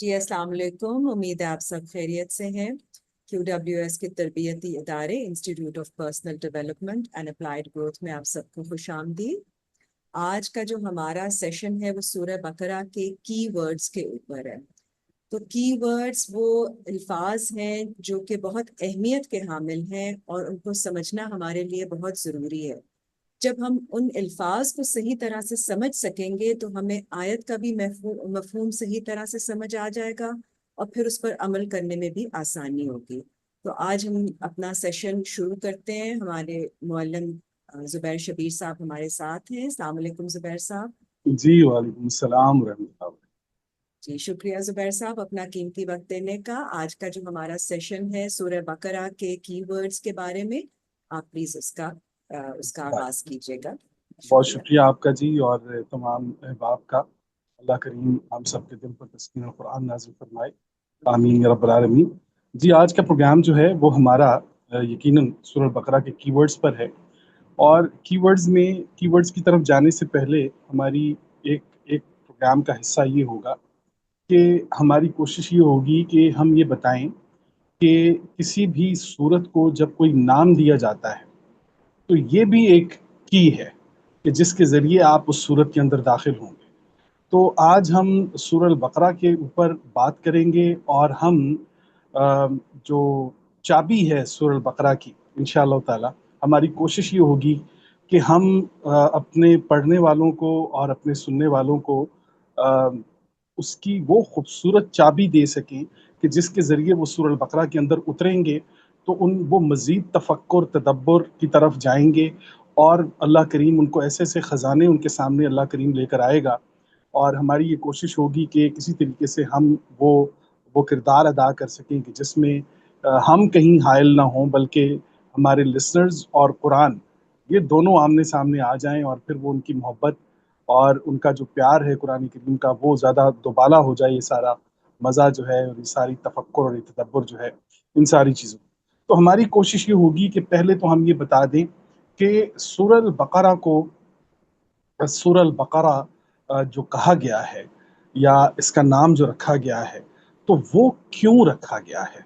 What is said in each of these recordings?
जी अस्सलाम वालेकुम। उम्मीद है आप सब खैरियत से हैं। QWS के तरबियती इदारे institute of personal development and applied growth में आप सबको खुशामदीद। आज का जो हमारा सेशन है वो सूरह बकरा के की वर्ड्स के ऊपर है। तो की वर्ड्स वो अल्फाज हैं जो कि बहुत अहमियत के हामिल हैं और उनको समझना हमारे लिए बहुत ज़रूरी है। जब हम उन अल्फाज को सही तरह से समझ सकेंगे तो हमें आयत का भी मफहूम सही तरह से समझ आ जाएगा और फिर उस पर अमल करने में भी आसानी होगी। तो आज हम अपना सेशन शुरू करते हैं। हमारे मुअल्लिम जुबैर शबीर साहब हमारे साथ हैं। अस्सलाम वालेकुम जुबैर साहब। जी वालेकुम सलाम रहमतुल्लाह। जी शुक्रिया जुबैर साहब अपना कीमती वक्त देने का। आज का जो हमारा सेशन है सूरह बकरा के कीवर्ड्स के बारे में, आप प्लीज उसका आगाज कीजिएगा। बहुत शुक्रिया। शुक्रिया आपका जी और तमाम अहबाब का। अल्लाह करीम हम सब के दिल पर तस्कीन और कुरान नाज़िल फरमाए। आमीन या रब्बल आलमीन। जी आज का प्रोग्राम जो है वो हमारा यकीनन सूरह बकरा के कीवर्ड्स पर है। और कीवर्ड्स की तरफ जाने से पहले हमारी एक एक प्रोग्राम का हिस्सा ये होगा कि हमारी कोशिश ये होगी कि हम ये बताएं कि किसी भी सूरत को जब कोई नाम दिया जाता है तो ये भी एक की है कि जिसके ज़रिए आप उस सूरत के अंदर दाखिल होंगे। तो आज हम सूरह बकरा के ऊपर बात करेंगे और हम अ, जो चाबी है सूरह बकरा की, इंशाअल्लाह ताला हमारी कोशिश ये होगी कि हम अपने पढ़ने वालों को और अपने सुनने वालों को अ, उसकी वो खूबसूरत चाबी दे सकें कि जिसके ज़रिए वो सूरह बकरा के अंदर उतरेंगे तो वो मज़ीद तफक्कुर तदब्बर की तरफ जाएंगे और अल्लाह करीम उनको ऐसे ऐसे ख़जाने उनके सामने अल्लाह करीम लेकर आएगा। और हमारी ये कोशिश होगी कि किसी तरीके से हम वो किरदार अदा कर सकें कि जिसमें हम कहीं हायल ना हों बल्कि हमारे लिसनर्स और कुरान ये दोनों आमने सामने आ जाएं और फिर वो उनकी मोहब्बत और उनका जो प्यार है कुरान करीम का वो ज़्यादा दोबाला हो जाए। ये सारा मज़ा जो है और ये सारी तफक्कुर और ये तदब्बर जो है इन सारी चीज़ों। तो हमारी कोशिश ये होगी कि पहले तो हम ये बता दें कि सूरह बकरा को सूरह बकरा जो कहा गया है या इसका नाम जो रखा गया है तो वो क्यों रखा गया है,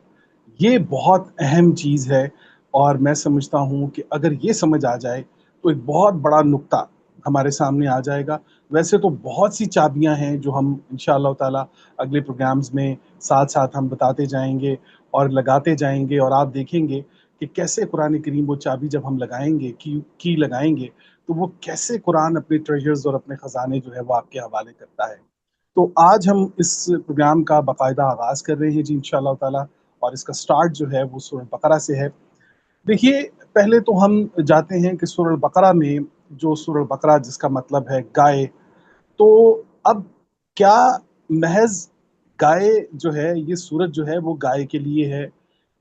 ये बहुत अहम चीज़ है। और मैं समझता हूँ कि अगर ये समझ आ जाए तो एक बहुत बड़ा नुक्ता हमारे सामने आ जाएगा। वैसे तो बहुत सी चाबियां हैं जो हम इंशाअल्लाह ताला अगले प्रोग्राम्स में साथ साथ हम बताते जाएंगे और लगाते जाएंगे और आप देखेंगे कि कैसे कुरान करीम वो चाबी जब हम लगाएंगे की लगाएंगे तो वो कैसे कुरान अपने ट्रेजर्स और अपने ख़जाने जो है वो आपके हवाले करता है। तो आज हम इस प्रोग्राम का बाकायदा आगाज़ कर रहे हैं जी इंशाअल्लाह ताला। और इसका स्टार्ट जो है वो सूरह बकरा से है। देखिए पहले तो हम जाते हैं कि सूरह बकरा में जो सूरह बकरा जिसका मतलब है गाय। तो अब क्या महज गाय जो है ये सूरत जो है वो गाय के लिए है,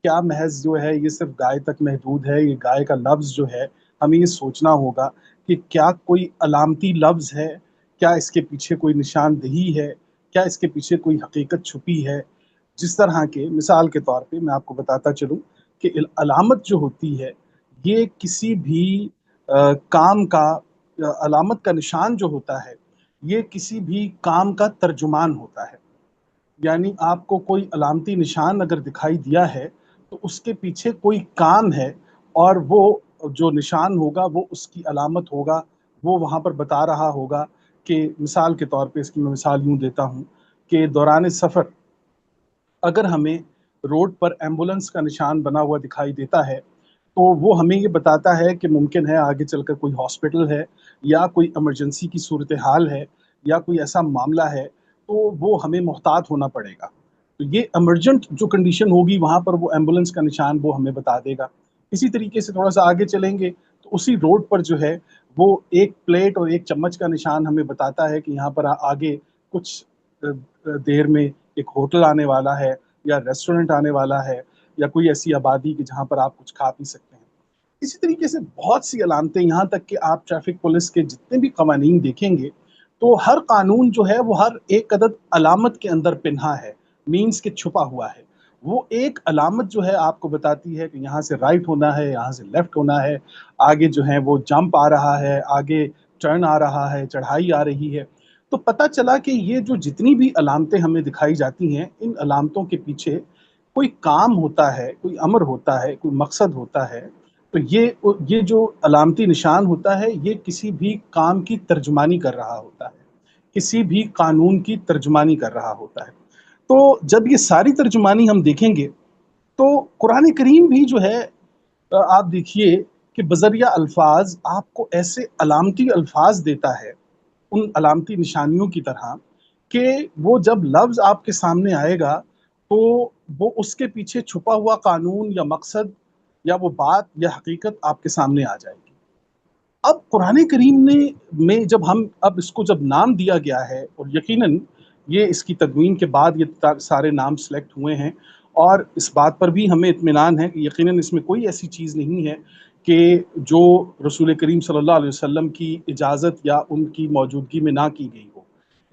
क्या महज जो है ये सिर्फ गाय तक महदूद है, ये गाय का लफ्ज़ जो है हमें ये सोचना होगा कि क्या कोई अलामती लफ्ज़ है, क्या इसके पीछे कोई निशानदही है, क्या इसके पीछे कोई हकीकत छुपी है। जिस तरह के मिसाल के तौर पे मैं आपको बताता चलूँ कि अलामत जो होती है ये किसी भी काम का अलामत का निशान जो होता है ये किसी भी काम का तर्जुमान होता है। यानी आपको कोई अलामती निशान अगर दिखाई दिया है तो उसके पीछे कोई काम है और वो जो निशान होगा वो उसकी अलामत होगा। वो वहाँ पर बता रहा होगा कि मिसाल के तौर पे इसकी मैं मिसाल यूँ देता हूँ कि दौरान सफ़र अगर हमें रोड पर एम्बुलेंस का निशान बना हुआ दिखाई देता है तो वो हमें ये बताता है कि मुमकिन है आगे चलकर कोई हॉस्पिटल है या कोई इमरजेंसी की सूरत हाल है या कोई ऐसा मामला है तो वो हमें मोहतात होना पड़ेगा। तो ये इमरजेंट जो कंडीशन होगी वहाँ पर वो एम्बुलेंस का निशान वो हमें बता देगा। इसी तरीके से थोड़ा सा आगे चलेंगे तो उसी रोड पर जो है वो एक प्लेट और एक चम्मच का निशान हमें बताता है कि यहाँ पर आगे कुछ देर में एक होटल आने वाला है या रेस्टोरेंट आने वाला है या कोई ऐसी आबादी कि जहाँ पर आप कुछ खा पी सकते हैं। इसी तरीके से बहुत सी अलामतें, यहाँ तक कि आप ट्रैफिक पुलिस के जितने भी कवानीन देखेंगे तो हर कानून जो है वो हर एक अदद अलामत के अंदर पिन्हा है, मीन्स के छुपा हुआ है। वो एक अलामत जो है आपको बताती है कि यहाँ से राइट होना है, यहाँ से लेफ्ट होना है, आगे जो है वो जंप आ रहा है, आगे टर्न आ रहा है, चढ़ाई आ रही है। تو پتہ چلا کہ یہ جو جتنی بھی علامتیں ہمیں دکھائی جاتی ہیں، ان علامتوں کے پیچھے کوئی کام ہوتا ہے، کوئی امر ہوتا ہے، کوئی مقصد ہوتا ہے۔ تو یہ جو علامتی نشان ہوتا ہے، یہ کسی بھی کام کی ترجمانی کر رہا ہوتا ہے، کسی بھی قانون کی ترجمانی کر رہا ہوتا ہے۔ تو جب یہ ساری ترجمانی ہم دیکھیں گے تو قرآن کریم بھی جو ہے، آپ دیکھیے کہ بذریعہ الفاظ آپ کو ایسے علامتی الفاظ دیتا ہے، ان علامتی نشانیوں کی طرح، کہ وہ جب لفظ آپ کے سامنے آئے گا تو وہ اس کے پیچھے چھپا ہوا قانون یا مقصد یا وہ بات یا حقیقت آپ کے سامنے آ جائے گی۔ اب قرآن کریم میں جب ہم اب اس کو جب نام دیا گیا ہے، اور یقیناً یہ اس کی تدوین کے بعد یہ سارے نام سلیکٹ ہوئے ہیں، اور اس بات پر بھی ہمیں اطمینان ہے کہ یقیناً اس میں کوئی ایسی چیز نہیں ہے کہ جو رسول کریم صلی اللہ علیہ وسلم کی اجازت یا ان کی موجودگی میں نہ کی گئی ہو۔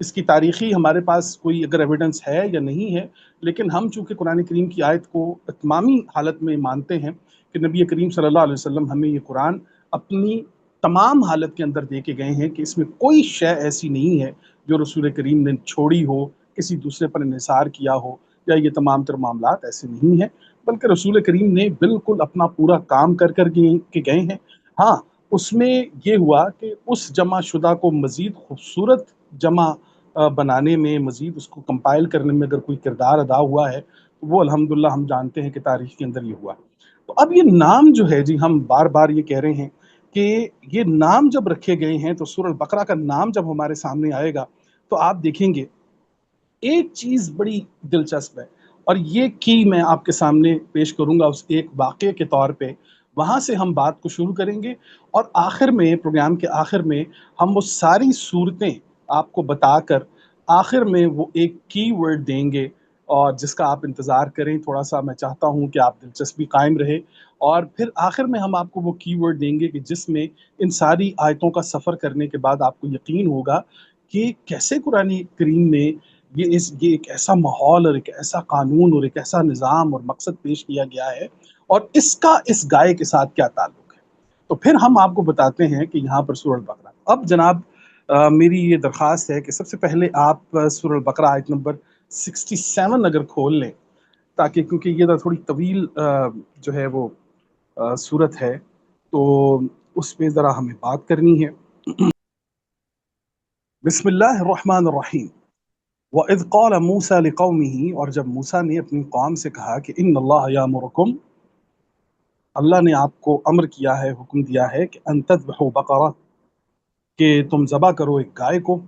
اس کی تاریخی ہمارے پاس کوئی اگر ایویڈنس ہے یا نہیں ہے، لیکن ہم چونکہ قرآن کریم کی آیت کو اتمامی حالت میں مانتے ہیں کہ نبی کریم صلی اللہ علیہ وسلم ہمیں یہ قرآن اپنی تمام حالت کے اندر دے کے گئے ہیں، کہ اس میں کوئی شے ایسی نہیں ہے جو رسول کریم نے چھوڑی ہو، کسی دوسرے پر انحصار کیا ہو، یا یہ تمام تر معاملات ایسے نہیں ہیں، بلکہ رسول کریم نے بالکل اپنا پورا کام کر کے گئے ہیں۔ ہاں، اس میں یہ ہوا کہ اس جمع شدہ کو مزید خوبصورت جمع بنانے میں، مزید اس کو کمپائل کرنے میں اگر کوئی کردار ادا ہوا ہے تو وہ الحمدللہ ہم جانتے ہیں کہ تاریخ کے اندر یہ ہوا۔ تو اب یہ نام جو ہے، جی ہم بار بار یہ کہہ رہے ہیں کہ یہ نام جب رکھے گئے ہیں تو سورہ البقرہ کا نام جب ہمارے سامنے آئے گا تو آپ دیکھیں گے ایک چیز بڑی دلچسپ ہے، اور یہ کی میں آپ کے سامنے پیش کروں گا اس ایک واقعے کے طور پہ، وہاں سے ہم بات کو شروع کریں گے، اور آخر میں، پروگرام کے آخر میں، ہم وہ ساری صورتیں آپ کو بتا کر آخر میں وہ ایک کی ورڈ دیں گے، اور جس کا آپ انتظار کریں تھوڑا سا، میں چاہتا ہوں کہ آپ دلچسپی قائم رہے، اور پھر آخر میں ہم آپ کو وہ کی ورڈ دیں گے کہ جس میں ان ساری آیتوں کا سفر کرنے کے بعد آپ کو یقین ہوگا کہ کیسے قرآن کریم میں یہ ایک ایسا ماحول اور ایک ایسا قانون اور ایک ایسا نظام اور مقصد پیش کیا گیا ہے، اور اس کا اس گائے کے ساتھ کیا تعلق ہے۔ تو پھر ہم آپ کو بتاتے ہیں کہ یہاں پر سورہ البقرہ، اب جناب میری یہ درخواست ہے کہ سب سے پہلے آپ سورہ البقرہ آیت نمبر 67 اگر کھول لیں، تاکہ کیونکہ یہ تھوڑی طویل جو ہے وہ صورت ہے، تو اس پہ ذرا ہمیں بات کرنی ہے۔ بسم اللہ الرحمن الرحیم۔ وَإِذْ قَالَ مُوسَى لِقَوْمِهِ، اور جب موسیٰ نے اپنی قوم سے کہا کہ ان اللہ یامرکم، اللہ نے آپ کو امر کیا ہے، حکم دیا ہے کہ ان تذبحوا بقرہ، کہ تم ذبح کرو ایک گائے کو۔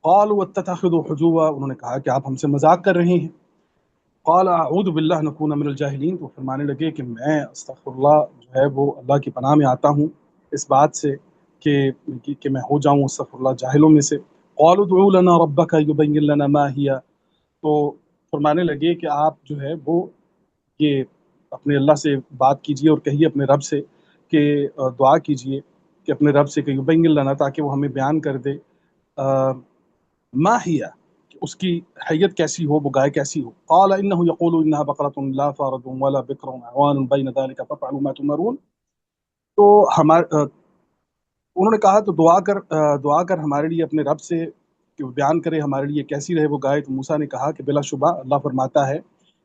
قالوا اتتخذوا حجوا، انہوں نے کہا کہ آپ ہم سے مذاق کر رہے ہیں۔ قال اعوذ باللہ نکون من الجاہلین، تو فرمانے لگے کہ میں استغفر اللہ جو ہے وہ اللہ کی پناہ میں آتا ہوں اس بات سے کہ میں ہو جاؤں استغفر اللہ جاہلوں میں سے۔ قالوا ادع لنا ربک یبین لنا ما ہی، تو فرمانے لگے کہ آپ جو ہے وہ یہ اپنے اللہ سے بات کیجئے اور کہیے اپنے رب سے کہ دعا کیجئے کہ اپنے رب سے کہ یبین لنا، تاکہ وہ ہمیں بیان کر دے ما ہی، کہ اس کی حیت کیسی ہو، وہ گائے کیسی ہو۔ قال انہ یقول انہا بقرۃ لا فارض ولا بکر عوان بین ذلک فافعلوا ما تؤمرون، تو انہوں نے کہا تو دعا کر ہمارے لیے اپنے رب سے کہ وہ بیان کرے ہمارے لیے کیسی رہے وہ گائے۔ تو موسیٰ نے کہا کہ بلا شبہ اللہ فرماتا ہے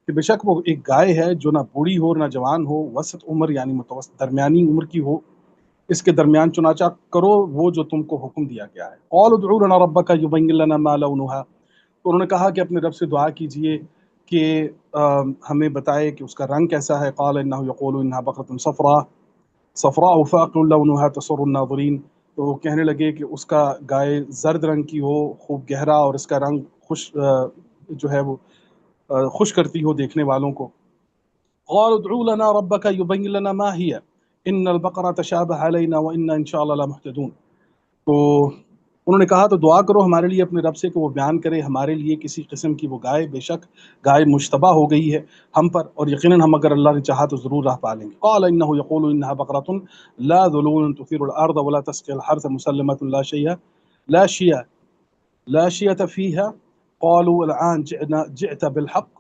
کہ بے شک وہ ایک گائے ہے جو نہ بوڑھی ہو نہ جوان ہو، وسط عمر یعنی متوسط درمیانی عمر کی ہو، اس کے درمیان چنانچہ کرو وہ جو تم کو حکم دیا گیا ہے۔ قالوا ادع لنا ربک یبین لنا ما لونھا، تو انہوں نے کہا کہ اپنے رب سے دعا کیجئے کہ ہمیں بتائے کہ اس کا رنگ کیسا ہے۔ قال انہ یقول انھا بقرۃ صفراء فاقع لونھا تسر الناظرین، تو وہ کہنے لگے کہ اس کا گائے زرد رنگ کی ہو، خوب گہرا، اور اس کا رنگ خوش جو ہے وہ خوش کرتی ہو دیکھنے والوں کو۔ قال ادع لنا ربک یبین لنا ما ہی ان البقرہ تشابہ علینا وانا ان شاء اللہ لمہتدون، تو انہوں نے کہا تو دعا کرو ہمارے لیے اپنے رب سے کہ وہ بیان کرے ہمارے لیے کسی قسم کی وہ گائے، بے شک گائے مشتبہ ہو گئی ہے ہم پر، اور یقیناً ہم اگر اللہ نے چاہا تو ضرور راہ پا لیں گے۔ قال انہ یقول انہا بقرۃ لا ذلول تثیر الارض ولا تسقی الحرث مسلمۃ لا شیۃ فیہا قالوا الآن جئت بالحق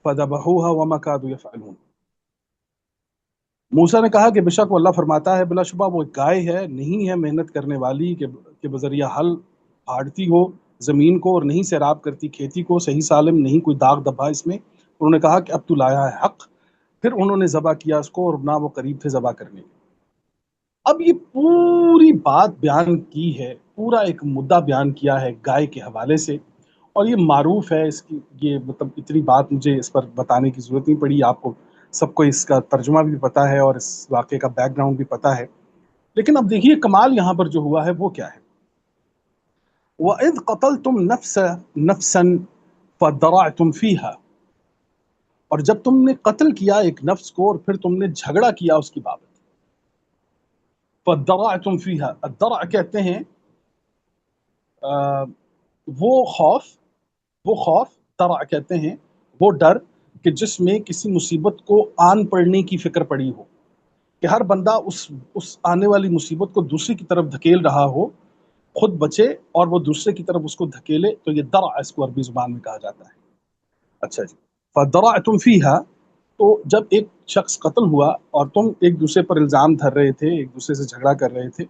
فذبحوها وما كادوا يفعلون۔ موسیٰ نے کہا کہ بے شک وہ اللہ فرماتا ہے بلا شبہ وہ ایک گائے ہے، نہیں ہے محنت کرنے والی کہ بذریعہ حل پھاڑتی ہو ज़मीन को और नहीं सैराब करती खेती को, सही सालिम, नहीं कोई दाग धब्बा इसमें। उन्होंने कहा कि अब तू लाया है हक़। फिर उन्होंने ज़बह किया उसको और ना वो करीब थे ज़बह करने के। अब ये पूरी बात बयान की है, पूरा एक मुद्दा बयान किया है गाय के हवाले से, और ये मारूफ है इसकी, ये मतलब इतनी बात मुझे इस पर बताने की ज़रूरत नहीं पड़ी, आपको सबको इसका तर्जुमा भी पता है और इस वाक़े का बैकग्राउंड भी पता है। लेकिन अब देखिए कमाल यहाँ पर जो हुआ है वो क्या है। वइज़ क़तलतुम नफ़्सन फ़दरअतुम फ़ीहा, और जब तुमने कत्ल किया एक नफ्स को और फिर तुमने झगड़ा किया उसकी बाबत। फ़दरअतुम फ़ीहा, अद्दरअ कहते हैं अ, वो खौफ, वो खौफ, तरा कहते हैं वो डर कि जिसमें किसी मुसीबत को आन पड़ने की फिक्र पड़ी हो, कि हर बंदा उस आने वाली मुसीबत को दूसरी की तरफ धकेल रहा हो, खुद बचे और वो दूसरे की तरफ उसको धकेले, तो ये दरा इसको अरबी जुबान में कहा जाता है। अच्छा जी, फदरअतुम फीहा, तो जब एक शख्स कत्ल हुआ और तुम एक दूसरे पर इल्ज़ाम धर रहे थे, एक दूसरे से झगड़ा कर रहे थे,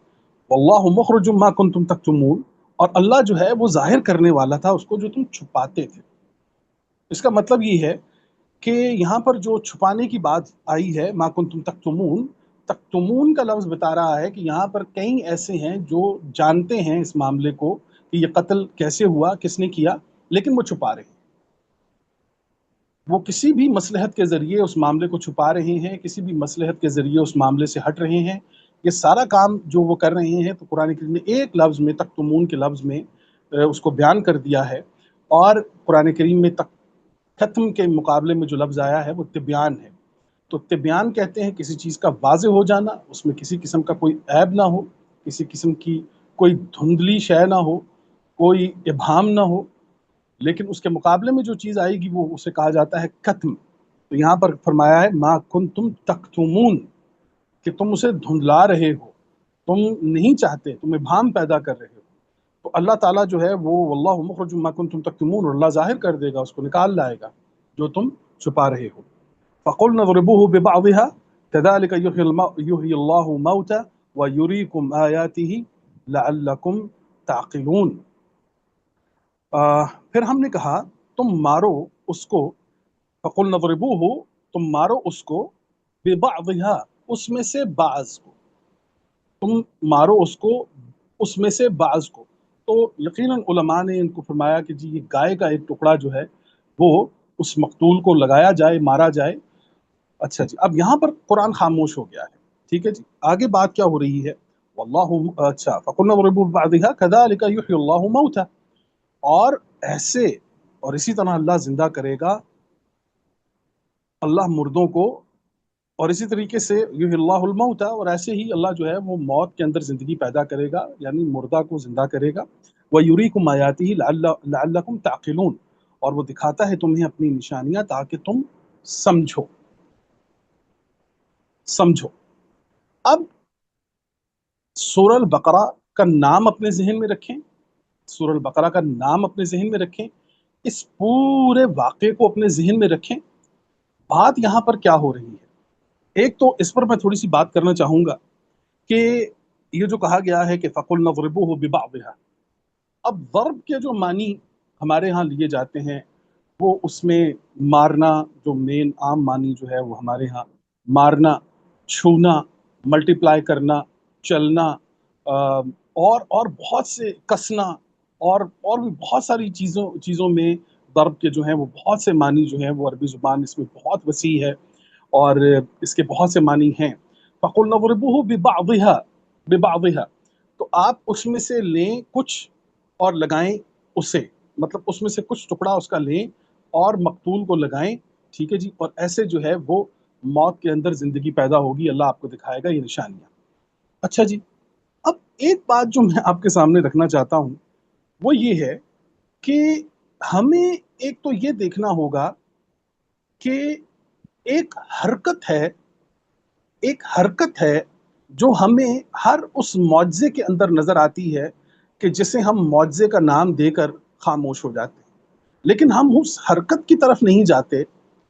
वल्लाहु मुखरिजुम मा कुंतुम तक्तुमून, और अल्लाह जो है वो ज़ाहिर करने वाला था उसको जो तुम छुपाते थे। इसका मतलब ये है कि यहाँ पर जो छुपाने की बात आई है, मा कुंतुम तक्तुमून, तक्तुमून का लफ्ज़ बता रहा है कि यहाँ पर कई ऐसे हैं जो जानते हैं इस मामले को कि ये कत्ल कैसे हुआ, किसने किया, लेकिन वो छुपा रहे हैं। वो किसी भी मसलहत के ज़रिए उस मामले को छुपा रहे हैं, किसी भी मसलहत के ज़रिए उस मामले से हट रहे हैं। ये सारा काम जो वो कर रहे हैं, तो कुरान करीम ने एक लफ्ज़ में, तक्तुमून के लफ्ज़ में उसको बयान कर दिया है। और कुरान करीम में कत्म के मुकाबले में जो लफ्ज़ आया है वो तिब्यान है। तो तिब्यान कहते हैं किसी चीज़ का वाज़े हो जाना, उसमें किसी किस्म का कोई ऐब ना हो, किसी किस्म की कोई धुंधली शय ना हो, कोई इब्हाम ना हो, लेकिन उसके मुकाबले में जो चीज़ आएगी वो उसे कहा जाता है कत्म। तो यहाँ पर फरमाया है मा कुंतुम तक्तुमून, कि तुम उसे धुंधला रहे हो, तुम नहीं चाहते, तुम इब्हाम पैदा कर रहे हो। तो अल्लाह ताला जो है वो वल्लाहु मुखरिजुम मा कुंतुम तक्तुमून, और अल्लाह ज़ाहिर कर देगा, उसको निकाल लाएगा जो तुम छुपा रहे हो। फ़कुलना ज़रिबूहु बिबअज़िहा कज़ालिक युह्यिल्लाहु मौता व युरीकुम आयातिही लअल्लकुम ताक़िलून। फिर हमने कहा तुम मारो उसको, फ़कुलना ज़रिबूहु, तुम मारो उसको, बिबअज़िहा, उसमें से बाज़ को, तुम मारो उसको उसमें से बाज़ को। तो यकीनन उलमा ने इनको फरमाया कि जी ये गाय का एक टुकड़ा जो है वो उस मकतूल को लगाया जाए, मारा जाए। अच्छा जी, अब यहाँ पर कुरान खामोश हो गया है। ठीक है जी, आगे बात क्या हो रही है। वल्लाहु, अच्छा, फ़कुलना ज़रिबूहु बिबअज़िहा कज़ालिक युह्यिल्लाहु मौता, और ऐसे और इसी तरह अल्लाह जिंदा करेगा, अल्लाह मुर्दों को, और इसी तरीके से युहिल्लाहुल मौता, और ऐसे ही अल्लाह जो है वो मौत के अंदर ज़िंदगी पैदा करेगा, यानी मुर्दा को ज़िंदा करेगा। व युरीकुम आयातिही लअल्लकुम ताक़िलून, और वो दिखाता है तुम्हें अपनी निशानियाँ ताकि तुम समझो। समझो। अब सूरह अल बकरा का नाम अपने ज़हन में रखें, सूरह अल बकरा का नाम अपने ज़हन में रखें, इस पूरे वाक़े को अपने ज़हन में रखें। बात यहाँ पर क्या हो रही है? एक तो इस पर मैं थोड़ी-सी बात करना चाहूँगा कि ये जो कहा गया है कि फ़कुलना ज़रिबूहु बिबअज़िहा, अब ज़र्ब के जो मानी हमारे यहाँ लिए जाते हैं, वो उसमें मारना, जो मेन आम मानी जो है वो हमारे यहाँ मारना, छूना, मल्टीप्लाई करना, चलना, और बहुत से कसना, और भी बहुत सारी चीज़ों में ज़र्ब के जो हैं वो बहुत से मानी जो हैं वो अरबी ज़ुबान इसमें बहुत वसी है और इसके बहुत से मानी हैं। फ़कुलना ज़रिबूहु बिबअज़िहा, बिबअज़िहा, तो आप उसमें से लें कुछ और लगाएँ उसे, मतलब उसमें से कुछ टुकड़ा उसका लें और मकतूल को लगाएँ, ठीक है जी? और ऐसे जो है वो मौत के अंदर ज़िंदगी पैदा होगी, अल्लाह आपको दिखाएगा ये निशानियाँ। अच्छा जी, अब एक बात जो मैं आपके सामने रखना चाहता हूँ, वो ये है कि हमें एक तो ये देखना होगा कि एक हरकत है, एक हरकत है जो हमें हर उस मुआज़े के अंदर नज़र आती है कि जिसे हम मुआज़े का नाम देकर खामोश हो जाते हैं। लेकिन हम उस हरकत की तरफ नहीं जाते,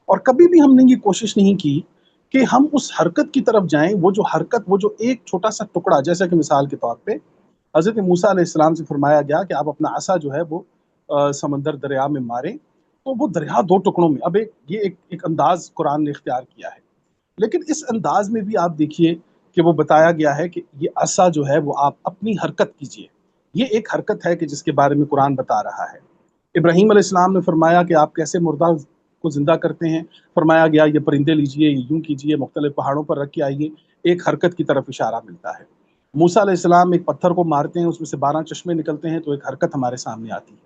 और कभी भी हमने ये कोशिश नहीं की कि हम उस हरकत की तरफ जाएँ, वो जो हरकत, वो जो एक छोटा-सा टुकड़ा, जैसे कि मिसाल के तौर पे हज़रत मूसा अलैहिस्सलाम से फरमाया गया कि आप अपना असा जो है वो समंदर दरिया में मारें, तो वो दरिया दो टुकड़ों में। अब एक अंदाज कुरान ने इख्तियार किया है, लेकिन इस अंदाज में भी आप देखिए कि वो बताया गया है कि ये असा जो है वो आप अपनी हरकत कीजिए। ये एक हरकत है कि जिसके बारे में कुरान बता रहा है। इब्राहीम अलैहिस्सलाम ने फरमाया कि आप कैसे मुर्दा को जिंदा करते हैं, फरमाया गया ये परिंदे लीजिए, ये यूं कीजिए, मुख्तलिफ पहाड़ों पर रख के आइए। एक हरकत की तरफ इशारा मिलता है। मूसा अलैहिस्सलाम एक पत्थर को मारते हैं, उसमें से 12 चश्मे निकलते हैं, तो एक हरकत हमारे सामने आती है।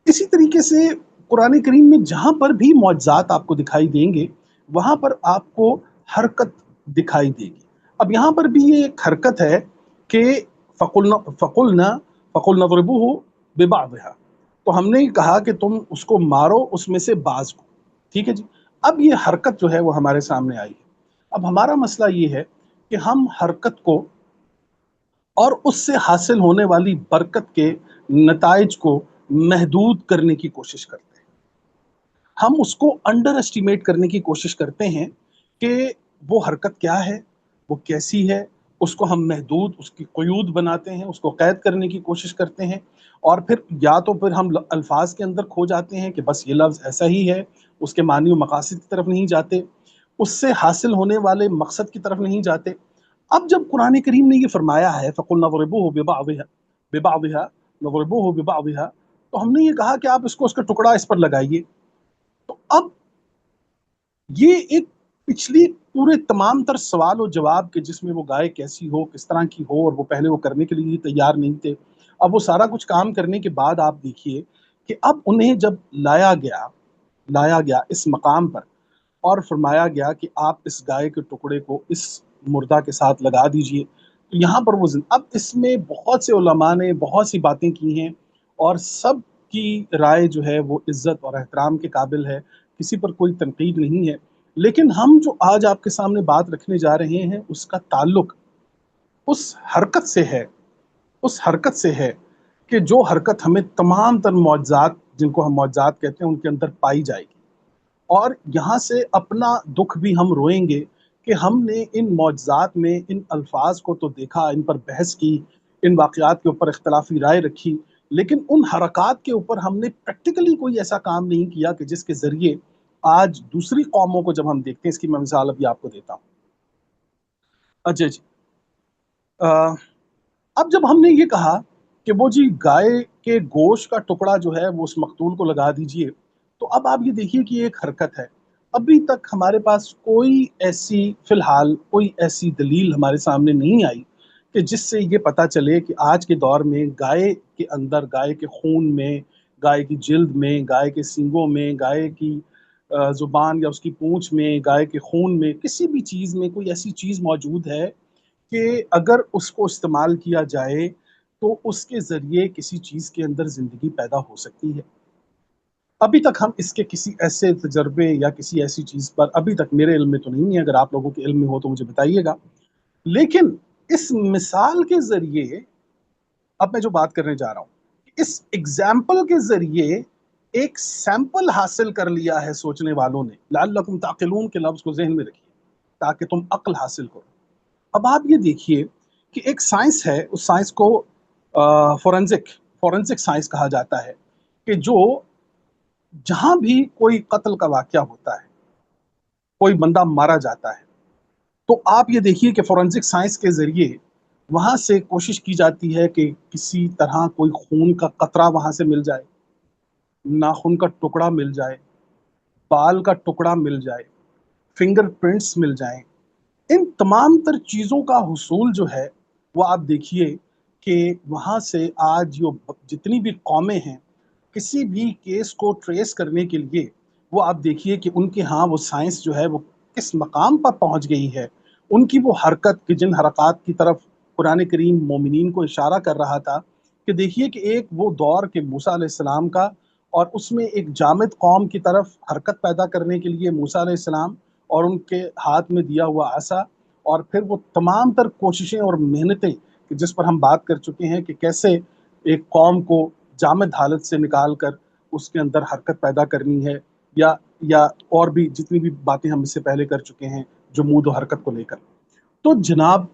इसी तरीके से कुरान करीम में जहाँ पर भी मौजज़ात आपको दिखाई देंगे, वहाँ पर आपको हरकत दिखाई देगी। अब यहाँ पर भी ये एक हरकत है कि फ़कुलना फ़कुलना बिबादिहा, तो हमने ही कहा कि तुम उसको मारो उसमें से बाज़ को। ठीक है जी। अब ये हरकत जो है वो हमारे सामने आई है। अब हमारा मसला ये है कि हम हरकत को और उससे हासिल होने वाली बरकत के नताइज को महदूद करने की कोशिश करते हैं। हम उसको अंडर एस्टिमेट करने की कोशिश करते हैं कि वो हरकत क्या है, वो कैसी है, उसको हम महदूद, उसकी क़ुयूद बनाते हैं, उसको क़ैद करने की कोशिश करते हैं। और फिर या तो फिर हम अल्फाज के अंदर खो जाते हैं कि बस ये लफ्ज़ ऐसा ही है, उसके मानी व मकासद की तरफ नहीं जाते, उससे हासिल होने वाले मकसद की तरफ नहीं जाते। अब जब कुरान करीम ने ये फरमाया है फ़कुलना ज़रिबूहु बिबादिहा नज़रिबूहु बिबादिहा, तो हमने ये कहा कि आप इसको उसका टुकड़ा इस पर लगाइए। तो अब ये एक पिछली पूरे तमाम तर सवाल और जवाब के, जिसमें वो गाय कैसी हो, किस तरह की हो, और वो पहले वो करने के लिए ही तैयार नहीं थे। अब वो सारा कुछ काम करने के बाद आप देखिए कि अब उन्हें जब लाया गया इस मकाम पर और फरमाया गया कि आप इस गाय के टुकड़े को इस मुर्दा के साथ लगा दीजिए, तो यहाँ पर वो अब इसमें बहुत से उलमा ने बहुत सी बातें की हैं, और सब की राय जो है वो इज्जत और एहतराम के काबिल है, किसी पर कोई तनकीद नहीं है। लेकिन हम जो आज आपके सामने बात रखने जा रहे हैं, उसका ताल्लुक उस हरकत से है, उस हरकत से है कि जो हरकत हमें तमाम तर मौजज़ात, जिनको हम मौजज़ात कहते हैं, उनके अंदर पाई जाएगी। और यहाँ से अपना दुख भी हम रोएंगे कि हमने इन मौजज़ात में इन अल्फाज को तो देखा, इन पर बहस की, इन वाक़यात के ऊपर इख्तलाफी राय रखी, लेकिन उन हरक़ात के ऊपर हमने प्रैक्टिकली कोई ऐसा काम नहीं किया कि जिसके ज़रिए आज दूसरी कौमों को जब हम देखते हैं, इसकी मैं मिसाल अभी आपको देता हूँ। अच्छा जी। अ, अब जब हमने ये कहा कि वो जी गाय के गोश्त का टुकड़ा जो है वो उस मकतूल को लगा दीजिए, तो अब आप ये देखिए कि ये एक हरकत है। अभी तक हमारे पास कोई ऐसी, फिलहाल कोई ऐसी दलील हमारे सामने नहीं आई कि जिससे ये पता चले कि आज के दौर में गाय के अंदर, गाय के खून में, गाय की जिल्द में, गाय के सींगों में, गाय की ज़ुबान या उसकी पूँछ में, गाय के खून में, किसी भी चीज़ में कोई ऐसी चीज़ मौजूद है कि अगर उसको इस्तेमाल किया जाए तो उसके ज़रिए किसी चीज़ के अंदर ज़िंदगी पैदा हो सकती है। अभी तक हम इसके किसी ऐसे तजर्बे या किसी ऐसी चीज़ पर अभी तक मेरे इल्म में तो नहीं है, अगर आप लोगों के इल्म में हो तो मुझे बताइएगा। लेकिन इस मिसाल के ज़रिए अब मैं जो बात करने जा रहा हूँ, इस एग्ज़ाम्पल के ज़रिए एक सैंपल हासिल कर लिया है सोचने वालों ने। लअल्लकुम ताक़िलून के लफ्ज़ को ज़हन में रखिए, ताकि तुम अक्ल हासिल करो। अब आप ये देखिए कि एक साइंस है, उस साइंस को फोरेंसिक फोरेंसिक साइंस कहा जाता है, कि जो जहाँ भी कोई कत्ल का वाक़या होता है, कोई बंदा मारा जाता है, तो आप ये देखिए कि फोरेंसिक साइंस के ज़रिए वहाँ से कोशिश की जाती है कि किसी तरह कोई खून का कतरा वहाँ से मिल जाए, नाखून का टुकड़ा मिल जाए, बाल का टुकड़ा मिल जाए, फिंगरप्रिंट्स मिल जाएँ। इन तमाम तर चीज़ों का हुसूल जो है, वो आप देखिए कि वहाँ से आज जो जितनी भी कौमें हैं, किसी भी केस को ट्रेस करने के लिए, वो आप देखिए कि उनके यहाँ वो साइंस जो है वो किस मकाम पर पहुँच गई है। उनकी वो हरकत कि जिन हरक़ात की तरफ कुरान करीम मोमिनीन को इशारा कर रहा था, कि देखिए कि एक वो दौर के मूसा अलैहिस्सलाम का, और उसमें एक जामिद कौम की तरफ हरकत पैदा करने के लिए मूसा अलैहिस्सलाम और उनके हाथ में दिया हुआ असा, और फिर वो तमाम तर कोशिशें और मेहनतें कि जिस पर हम बात कर चुके हैं कि कैसे एक कौम को जामिद हालत से निकाल कर उसके अंदर हरकत पैदा करनी है, या और भी जितनी भी बातें हम इससे पहले कर चुके हैं जमूद और हरकत को लेकर। तो जनाब,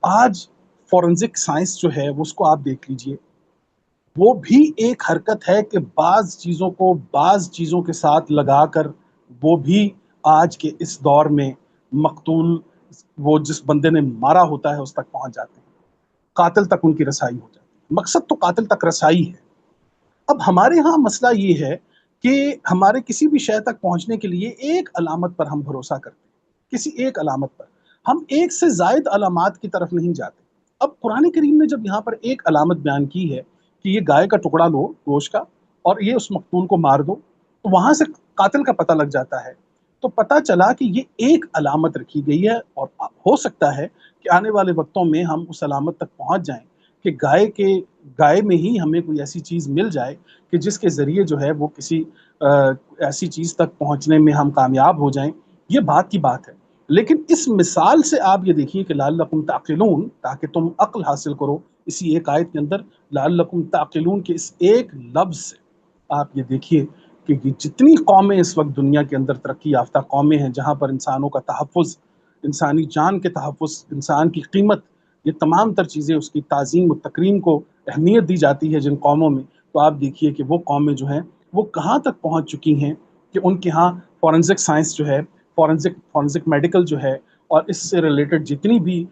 आज फॉरेंसिक साइंस जो है वो उसको आप देख लीजिए, वो भी एक हरकत है कि बाज़ चीज़ों को बाज़ चीज़ों के साथ लगाकर वो भी आज के इस दौर में मकतूल, वो जिस बंदे ने मारा होता है उस तक पहुंच जाते हैं, कातिल तक उनकी रसाई हो जाती है। मकसद तो कातिल तक रसाई है। अब हमारे यहाँ मसला ये है कि हमारे किसी भी शय तक पहुंचने के लिए एक अलामत पर हम भरोसा करते हैं, किसी एक अलामत पर, हम एक से ज़ायद अलामात की तरफ नहीं जाते। अब कुरान करीम ने जब यहाँ पर एक अलामत बयान की है कि ये गाय का टुकड़ा लो गोश्त का और ये उस मकतूल को मार दो, तो वहां से कातिल का पता लग जाता है। तो पता चला कि ये एक अलामत रखी गई है और हो सकता है कि आने वाले वक्तों में हम उस अलामत तक पहुंच जाएं कि गाय में ही हमें कोई ऐसी चीज़ मिल जाए कि जिसके ज़रिए जो है वो किसी ऐसी चीज़ तक पहुंचने में हम कामयाब हो जाएं। ये बात की बात है। लेकिन इस मिसाल से आप ये देखिए कि लअल्लकुम ताक़िलून, ताकि तुम अक्ल हासिल करो, इसी एक आयत के अंदर लअल्लकुम ताक़िलून के इस एक लफ्ज़ से आप ये देखिए कि जितनी कौमें इस वक्त दुनिया के अंदर तरक्की याफ्ता कौमें हैं, जहाँ पर इंसानों का तहफ़्फ़ुज़, इंसानी जान के तहफ़्फ़ुज़, इंसान की कीमत, ये तमाम तर चीज़ें, उसकी ताज़ीम और तकरीम को अहमियत दी जाती है जिन कौमों में, तो आप देखिए कि वो कौमें जो हैं वो कहाँ तक पहुँच चुकी हैं कि उनके यहाँ फॉरेंसिक साइंस जो है, फॉरेंसिक मेडिकल जो है और इससे रिलेटेड जितनी भी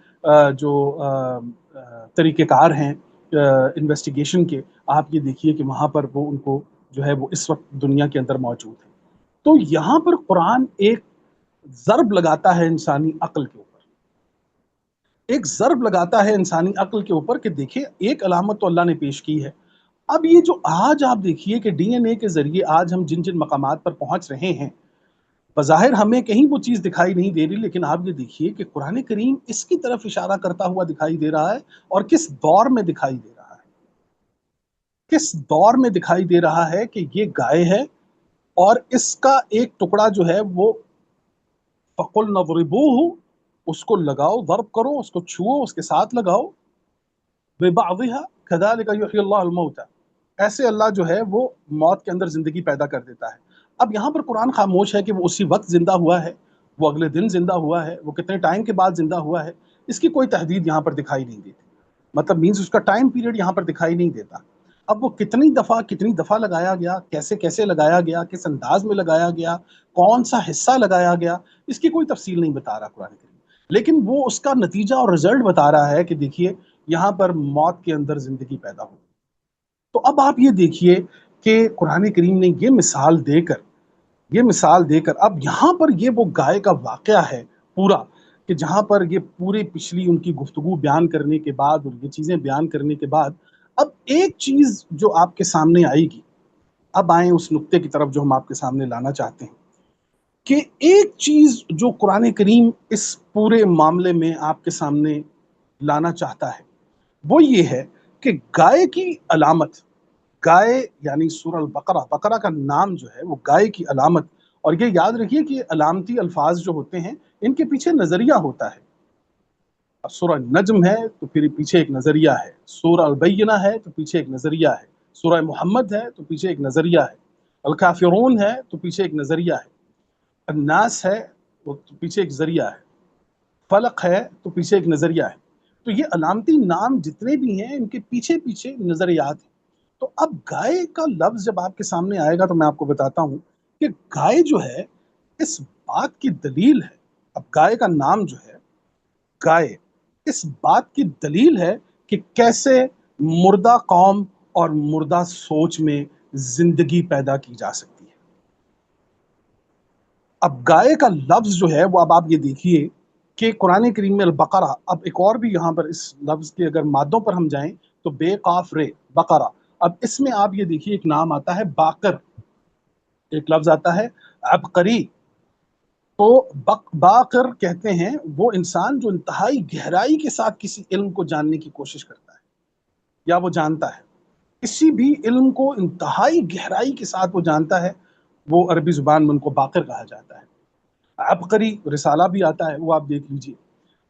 तरीक़ेकार हैं इन्वेस्टिगेशन के, आप ये देखिए कि वहाँ पर वो उनको जो है वो इस वक्त दुनिया के अंदर मौजूद है। तो यहाँ पर कुरान एक ज़र्ब लगाता है इंसानी अक्ल के ऊपर, एक ज़र्ब लगाता है इंसानी अक्ल के ऊपर कि देखिए एक अलामत तो अल्लाह ने पेश की है। अब ये जो आज आप देखिए कि डीएनए के ज़रिए आज हम जिन जिन मकामात पर पहुँच रहे हैं, बज़ाहिर हमें कहीं वो चीज़ दिखाई नहीं दे रही, लेकिन आप ये देखिए कि कुरान करीम इसकी तरफ इशारा करता हुआ दिखाई दे रहा है। और किस दौर में दिखाई दे रहा है, किस दौर में दिखाई दे रहा है कि ये गाय है और इसका एक टुकड़ा जो है वो फ़कुल नज़रिबूहु, उसको लगाओ, ज़र्ब करो, उसको छुओ, उसके साथ लगाओ, बिबअज़िहा कज़ालिका युह्यिल्लाहुल मौता, ऐसे अल्लाह जो है वो मौत के अंदर ज़िंदगी पैदा कर देता है। अब यहाँ पर कुरान खामोश है कि वो उसी वक्त ज़िंदा हुआ है, वो अगले दिन ज़िंदा हुआ है, वो कितने टाइम के बाद ज़िंदा हुआ है, इसकी कोई तहदीद यहाँ पर दिखाई नहीं देती। मतलब मीन्स उसका टाइम पीरियड यहाँ पर दिखाई नहीं देता। अब वो कितनी दफ़ा लगाया गया, कैसे-कैसे लगाया गया, किस अंदाज़ में लगाया गया, कौन-सा हिस्सा लगाया गया, इसकी कोई तफ़सील नहीं बता रहा कुरान करीम। लेकिन वो उसका नतीजा और रिज़ल्ट बता रहा है कि देखिए यहाँ पर मौत के अंदर ज़िंदगी पैदा हो। तो अब आप ये देखिए कि कुरान करीम ने ये मिसाल देकर अब यहाँ पर ये वो गाय का वाक़या है पूरा, कि जहाँ पर ये पूरी पिछली उनकी गुफ्तगू बयान करने के बाद और ये चीज़ें बयान करने के बाद, अब एक चीज़ जो आपके सामने आएगी, अब आएँ उस नुक्ते की तरफ जो हम आपके सामने लाना चाहते हैं, कि एक चीज़ जो कुरान करीम इस पूरे मामले में आपके सामने लाना चाहता है, वो ये है कि गाय की अलामत, गाय यानी सूरह अल-बकरा, बकरा का नाम जो है वो गाय की अलामत। और ये याद रखिए कि अलामती अल्फाज जो होते हैं इनके पीछे नजरिया होता है। अब सूरह नज्म है तो फिर पीछे एक नजरिया है, सूरह अल-बय्यिना है तो पीछे एक नजरिया है, सूरह मोहम्मद है तो पीछे एक नजरिया है, अल काफिरून है तो पीछे एक नजरिया है, अन्नास है तो पीछे एक जरिया है, फलक है तो पीछे एक नजरिया है। तो ये अलामती नाम जितने भी हैं इनके पीछे पीछे नजरियात हैं। तो अब गाय का लफ्ज जब आपके सामने आएगा तो मैं आपको बताता हूं कि गाय जो है इस बात की दलील है। अब गाय का नाम जो है गाय, इस बात की दलील है कि कैसे मुर्दा कौम और मुर्दा सोच में जिंदगी पैदा की जा सकती है। अब गाय का लफ्ज जो है वो अब आप ये देखिए कि कुरान करीम में अल-बकरा, अब एक और भी यहाँ पर इस लफ्ज के अगर मादों पर हम जाएं तो बेकाफ रे बकरा, अब इसमें आप ये देखिए एक नाम आता है बाकर, एक लफ्ज आता है अबकरी। तो बाकर कहते हैं वो इंसान जो इंतहाई गहराई के साथ किसी इल्म को जानने की कोशिश करता है या वो जानता है, किसी भी इल्म को इंतहाई गहराई के साथ वो जानता है, वो अरबी जुबान में उनको बाकर कहा जाता है। अबकरी रिसाला भी आता है, वो आप देख लीजिए।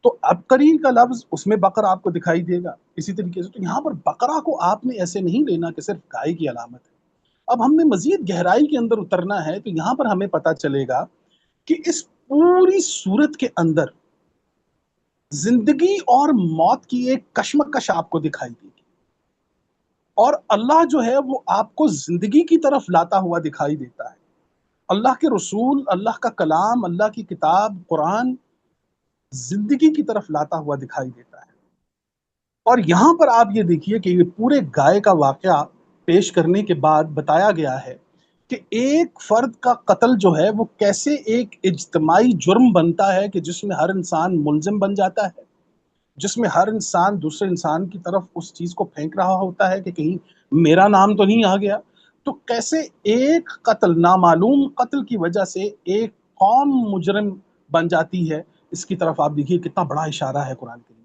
तो अबकरी का लफ्ज उसमें बकर आपको दिखाई देगा इसी तरीके से। तो यहाँ पर बकरा को आपने ऐसे नहीं लेना कि सिर्फ गाय की अलामत है। अब हमने मजीद गहराई के अंदर उतरना है तो यहाँ पर हमें पता चलेगा कि इस पूरी सूरत के अंदर زندگی اور موت کی ایک کشمکش آپ کو دکھائی دے گی، اور اللہ جو ہے وہ آپ کو زندگی کی طرف لاتا ہوا دکھائی دیتا ہے۔ اللہ کے رسول، اللہ کا کلام، اللہ کی کتاب قرآن زندگی کی طرف لاتا ہوا دکھائی دیتا ہے۔ اور یہاں پر آپ یہ دیکھیے کہ یہ پورے گائے کا واقعہ پیش کرنے کے بعد بتایا گیا ہے کہ ایک فرد کا قتل جو ہے وہ کیسے ایک اجتماعی جرم بنتا ہے، کہ جس میں ہر انسان ملزم بن جاتا ہے، جس میں ہر انسان دوسرے انسان کی طرف اس چیز کو پھینک رہا ہوتا ہے کہ کہیں میرا نام تو نہیں آ گیا۔ تو کیسے ایک قتل، نامعلوم قتل کی وجہ سے ایک قوم مجرم بن جاتی ہے، اس کی طرف آپ دیکھیے کتنا بڑا اشارہ ہے قرآن کریم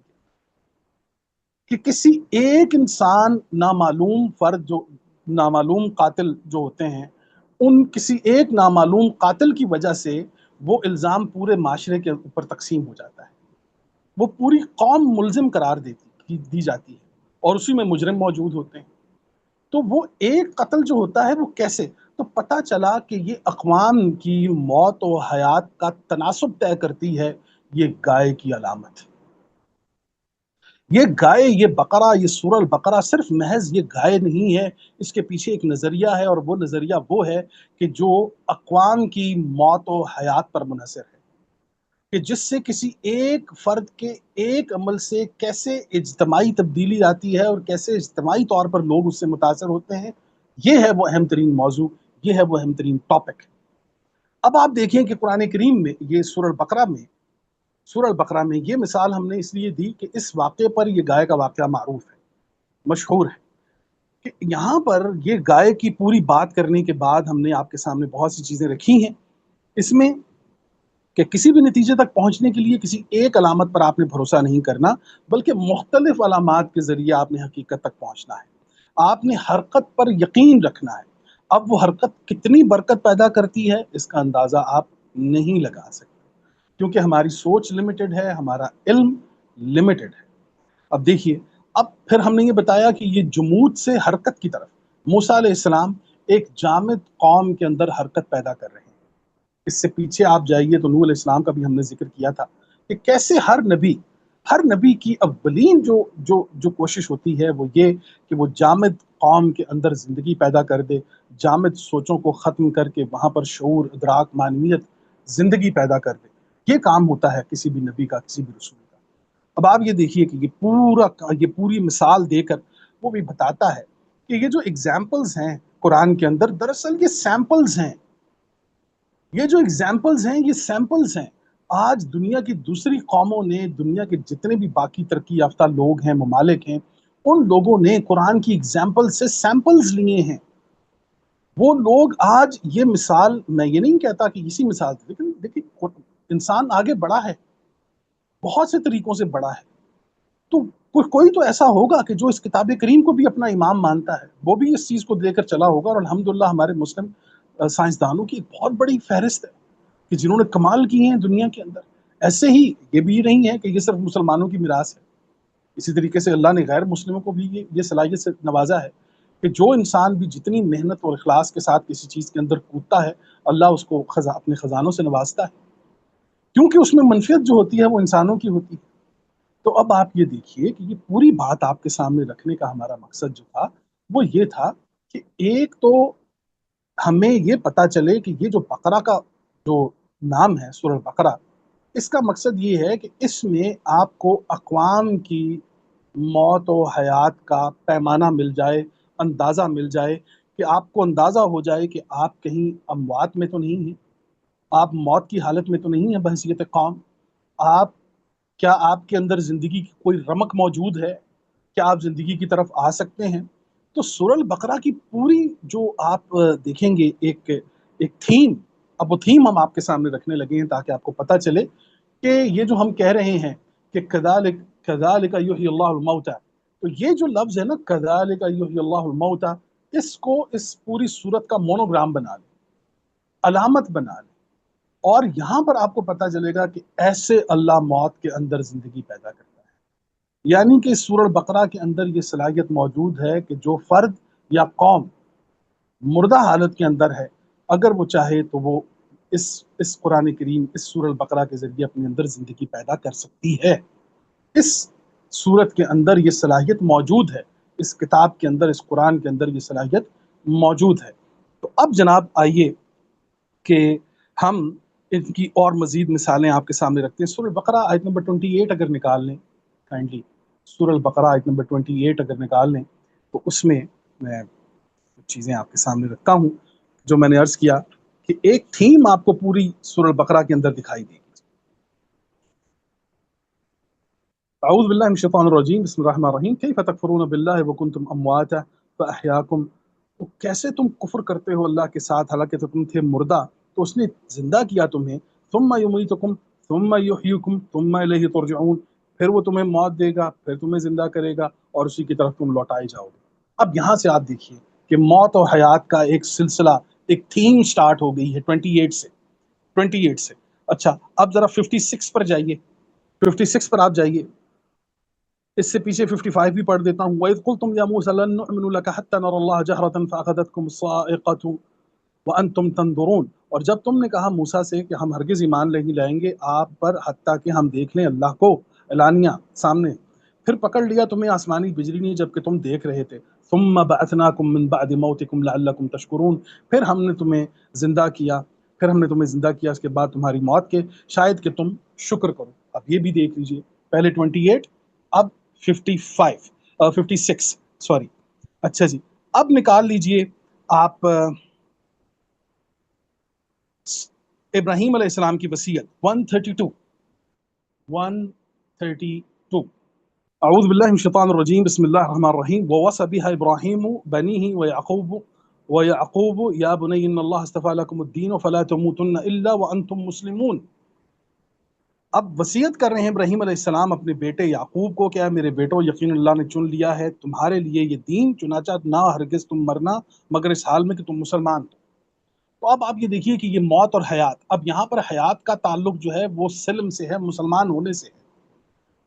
کہ کسی ایک انسان، نامعلوم فرد، جو نامعلوم قاتل جو ہوتے ہیں، ان کسی ایک نامعلوم قاتل کی وجہ سے وہ الزام پورے معاشرے کے اوپر تقسیم ہو جاتا ہے، وہ پوری قوم ملزم قرار دی جاتی ہے، اور اسی میں مجرم موجود ہوتے ہیں۔ تو وہ ایک قتل جو ہوتا ہے وہ کیسے، تو پتہ چلا کہ یہ اقوام کی موت و حیات کا تناسب طے کرتی ہے یہ گائے کی علامت۔ یہ گائے، یہ بقرہ، یہ سورہ البقرہ صرف محض یہ گائے نہیں ہے، اس کے پیچھے ایک نظریہ ہے، اور وہ نظریہ وہ ہے کہ جو اقوام کی موت و حیات پر منحصر ہے، کہ جس سے کسی ایک فرد کے ایک عمل سے کیسے اجتماعی تبدیلی آتی ہے اور کیسے اجتماعی طور پر لوگ اس سے متاثر ہوتے ہیں۔ یہ ہے وہ اہم ترین موضوع، یہ ہے وہ اہم ترین ٹاپک۔ اب آپ دیکھیں کہ قرآن کریم میں یہ سورہ البقرہ میں یہ مثال ہم نے اس لیے دی کہ اس واقعے پر، یہ گائے کا واقعہ معروف ہے، مشہور ہے، کہ یہاں پر یہ گائے کی پوری بات کرنے کے بعد ہم نے آپ کے سامنے بہت سی چیزیں رکھی ہیں اس میں، کہ کسی بھی نتیجے تک پہنچنے کے لیے کسی ایک علامت پر آپ نے بھروسہ نہیں کرنا، بلکہ مختلف علامات کے ذریعے آپ نے حقیقت تک پہنچنا ہے۔ آپ نے حرکت پر یقین رکھنا ہے۔ اب وہ حرکت کتنی برکت پیدا کرتی ہے اس کا اندازہ آپ نہیں لگا سکتے، کیونکہ ہماری سوچ لمیٹڈ ہے، ہمارا علم لمیٹڈ ہے۔ اب دیکھیے، اب پھر ہم نے یہ بتایا کہ یہ جمود سے حرکت کی طرف موسیٰ علیہ السلام ایک جامد قوم کے اندر حرکت پیدا کر رہے ہیں۔ اس سے پیچھے آپ جائیے تو نوح علیہ السلام کا بھی ہم نے ذکر کیا تھا کہ کیسے ہر نبی کی اولین جو کوشش ہوتی ہے وہ یہ کہ وہ جامد قوم کے اندر زندگی پیدا کر دے، جامد سوچوں کو ختم کر کے وہاں پر شعور، ادراک، معنویت، زندگی پیدا کر دے۔ یہ کام ہوتا ہے کسی بھی نبی کا، کسی بھی رسول کا۔ اب آپ یہ دیکھیے کہ یہ پوری مثال دے کر وہ بھی بتاتا ہے کہ یہ جو ایگزامپلز ہیں قرآن کے اندر، دراصل یہ سیمپلز ہیں۔ یہ جو ایگزامپلز ہیں یہ سیمپلز ہیں۔ آج دنیا کی دوسری قوموں نے، دنیا کے جتنے بھی باقی ترقی یافتہ لوگ ہیں، ممالک ہیں، ان لوگوں نے قرآن کی ایگزامپل سے سیمپلز لیے ہیں۔ وہ لوگ آج یہ مثال، میں یہ نہیں کہتا کہ اسی مثال سے، لیکن دیکھیں انسان آگے بڑھا ہے، بہت سے طریقوں سے بڑھا ہے۔ تو کوئی تو ایسا ہوگا کہ جو اس کتاب کریم کو بھی اپنا امام مانتا ہے، وہ بھی اس چیز کو لے کر چلا ہوگا، اور الحمدللہ ہمارے مسلم سائنسدانوں کی ایک بہت بڑی فہرست ہے کہ جنہوں نے کمال کیے ہیں دنیا کے اندر۔ ایسے ہی یہ بھی نہیں ہے کہ یہ صرف مسلمانوں کی میراث ہے، اسی طریقے سے اللہ نے غیر مسلموں کو بھی یہ صلاحیت سے نوازا ہے کہ جو انسان بھی جتنی محنت اور اخلاص کے ساتھ کسی چیز کے اندر کودتا ہے، اللہ اس کو اپنے خزانوں سے نوازتا ہے، کیونکہ اس میں منفعت جو ہوتی ہے وہ انسانوں کی ہوتی ہے۔ تو اب آپ یہ دیکھیے کہ یہ پوری بات آپ کے سامنے رکھنے کا ہمارا مقصد جو تھا وہ یہ تھا کہ ایک تو ہمیں یہ پتا چلے کہ یہ جو بقرہ کا جو نام ہے سورہ البقرہ، اس کا مقصد یہ ہے کہ اس میں آپ کو اقوام کی موت و حیات کا پیمانہ مل جائے، اندازہ مل جائے، کہ آپ کو اندازہ ہو جائے کہ آپ کہیں اموات میں تو نہیں ہیں، آپ موت کی حالت میں تو نہیں ہیں بحیثیت قوم، آپ کیا آپ کے اندر زندگی کی کوئی رمق موجود ہے، کیا آپ زندگی کی طرف آ سکتے ہیں؟ تو سورہ البقرہ کی پوری جو آپ دیکھیں گے ایک تھیم، اب وہ تھیم ہم آپ کے سامنے رکھنے لگے ہیں تاکہ آپ کو پتہ چلے کہ یہ جو ہم کہہ رہے ہیں کہ کذالک یحیی اللہ الموتى، تو یہ جو لفظ ہے نا کذالک یحیی اللہ الموتى، اس کو اس پوری صورت کا مونوگرام بنا لیں، علامت بنا لیں، اور یہاں پر آپ کو پتہ چلے گا کہ ایسے اللہ موت کے اندر زندگی پیدا کرتا ہے۔ یعنی کہ سورہ البقرہ کے اندر یہ صلاحیت موجود ہے کہ جو فرد یا قوم مردہ حالت کے اندر ہے، اگر وہ چاہے تو وہ اس قرآن کریم، اس سورہ البقرہ کے ذریعے اپنے اندر زندگی پیدا کر سکتی ہے۔ اس صورت کے اندر یہ صلاحیت موجود ہے، اس کتاب کے اندر، اس قرآن کے اندر یہ صلاحیت موجود ہے۔ تو اب جناب آئیے کہ ہم ان کی اور مزید مثالیں آپ کے سامنے رکھتے ہیں۔ سورہ البقرہ آیت نمبر 28 اگر نکال لیں کائنڈلی، سورہ البقرہ آیت نمبر 28 اگر نکال لیں تو اس میں میں کچھ چیزیں آپ کے سامنے رکھتا ہوں جو میں نے عرض کیا کہ ایک تھیم آپ کو پوری سورہ البقرہ کے اندر دکھائی دے گی۔ اعوذ باللہ من الشیطان الرجیم، بسم اللہ الرحمن الرحیم، کیف تکفرون باللہ وکنتم امواتا فاحیاکم، تو کیسے تم کفر کرتے ہو اللہ کے ساتھ حالانکہ تو تم تھے مردہ تو اس نے زندہ کیا تمہیں، ثم یمیتکم ثم یحییکم ثم الیہ ترجعون، پھر وہ تمہیں موت دے گا، پھر تمہیں زندہ کرے گا اور اسی کی طرف تم لوٹائے جاؤ گے۔ اب یہاں سے آپ دیکھیے کہ موت اور حیات کا ایک سلسلہ، ایک تھیم سٹارٹ ہو گئی ہے 28 سے۔ اچھا اب ذرا 56 پر جائیے، 56 پر آپ جائیے، اس سے پیچھے 55 بھی پڑھ دیتا ہوں۔ وَإِذْ قُلْتُمْ يَا مُوسَىٰ لَن نُؤْمِنَ لَكَ حَتَّىٰ نَرَى اللَّهَ جَهْرَةً فَأَخَذَتْكُمُ الصَّاعِقَةُ وَأَنْتُمْ تَنظُرُونَ، اور جب تم نے کہا موسیٰ سے کہ ہم ہرگز ایمان نہیں لائیں گے آپ پر حتیٰ کہ ہم دیکھ لیں اللہ کو اعلانیہ سامنے، پھر پکڑ لیا تمہیں آسمانی بجلی نے جبکہ تم دیکھ رہے تھے۔ ثُمَّ بَعَثْنَاكُم مِّن بَعْدِ مَوْتِكُمْ لَعَلَّكُمْ تَشْكُرُونَ، پھر ہم نے تمہیں زندہ کیا، اس کے بعد تمہاری موت کے، شاید کہ تم شکر کرو۔ اب یہ بھی دیکھ لیجئے، پہلے 28، اب 55 56 سوری۔ اچھا جی اب نکال لیجئے آپ ابراہیم علیہ السلام کی وصیت 132 اعوذ باللہ من الشیطان الرجیم، بسم اللہ الرحمن الرحیم، ووصى بها ابراہیم بنیہ ویعقوب یا بنی ان اللہ اصطفى لکم الدین فلا تموتن الا وانتم مسلمون۔ اب وصیت کر رہے ہیں ابراہیم علیہ السلام اپنے بیٹے یعقوب کو، کیا میرے بیٹو یقین اللہ نے چن لیا ہے تمہارے لیے یہ دین، چنانچہ نہ ہرگز تم مرنا مگر اس حال میں کہ تم مسلمان ہو۔ تو اب آپ یہ دیکھیے کہ یہ موت اور حیات، اب یہاں پر حیات کا تعلق جو ہے وہ سلم سے ہے، مسلمان ہونے سے ہے۔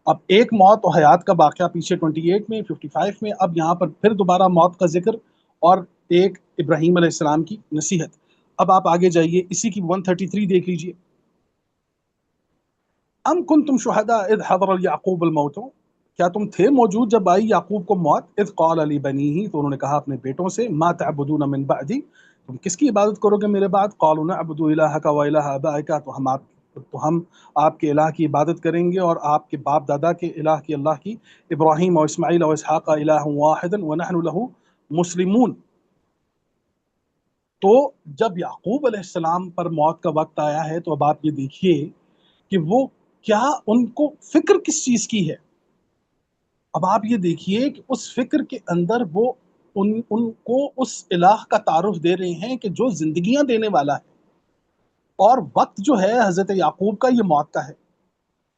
اب ایک موت اور حیات کا واقعہ پیچھے 28 میں 55 میں، اب یہاں پر پھر دوبارہ موت کا ذکر اور ایک ابراہیم علیہ السلام کی نصیحت۔ اب آپ آگے جائیے، اسی کی 133 دیکھ لیجئے، ام کنتم شہداء اذ حضر یعقوب الموت، کیا تم تھے موجود جب آئی یعقوب کو موت، اذ قال لبنیہ، تو انہوں نے کہا اپنے بیٹوں سے، ما تعبدون من بعدی، تم کس کی عبادت کرو گے میرے بعد، قالوا نعبد الہک و الہ آبائک، تو ہم آپ کے الہ کی عبادت کریں گے اور آپ کے باپ دادا کے الہ کی، اللہ کی، ابراہیم و اسماعیل و اسحاق الہ واحد ونحن له مسلمون۔ تو جب یعقوب علیہ السلام پر موت کا وقت آیا ہے تو اب آپ یہ دیکھیے کہ وہ کیا، ان کو فکر کس چیز کی ہے۔ اب آپ یہ دیکھیے کہ اس فکر کے اندر وہ ان کو اس الہ کا تعارف دے رہے ہیں کہ جو زندگیاں دینے والا ہے، اور وقت جو ہے حضرت یعقوب کا یہ موت کا ہے۔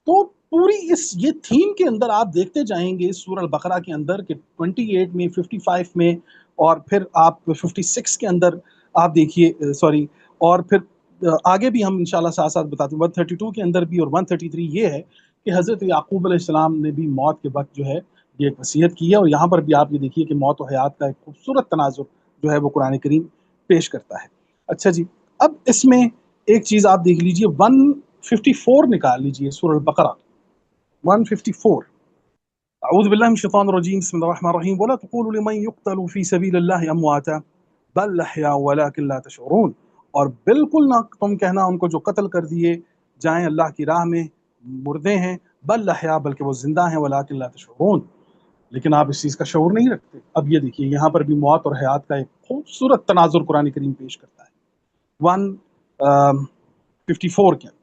تو پوری یہ تھیم کے اندر آپ دیکھتے جائیں گے سورہ البقرہ کے اندر کہ 28 میں، 55 میں، اور پھر آپ 56 کے اندر آپ دیکھیے، سوری، اور پھر آگے بھی ہم انشاءاللہ ساتھ ساتھ بتاتے ہیں 132 کے اندر بھی، اور 133 یہ ہے کہ حضرت یعقوب علیہ السلام نے بھی موت کے وقت جو ہے یہ ایک وصیت کی ہے، اور یہاں پر بھی آپ یہ دیکھیے کہ موت و حیات کا ایک خوبصورت تناظر جو ہے وہ قرآن کریم پیش کرتا ہے۔ اچھا جی اب اس میں ایک چیز آپ دیکھ لیجئے، 154 نکال لیجئے سورہ البقرہ 154، اعوذ باللہ من الشیطان الرجیم، بسم اللہ الرحمن الرحیم، ولا تقولوا لمن يقتل في سبيل الله امواتا بل احیاء ولكن لا تشعرون، اور بالکل نہ تم کہنا ان کو جو قتل کر دیے جائیں اللہ کی راہ میں مردے ہیں، بل احیاء بلکہ وہ زندہ ہیں، ولكن لا تشعرون لیکن آپ اس چیز کا شعور نہیں رکھتے۔ اب یہ دیکھیے یہاں پر بھی موت اور حیات کا ایک خوبصورت تناظر قرآن کریم پیش کرتا ہے 154 کے اندر،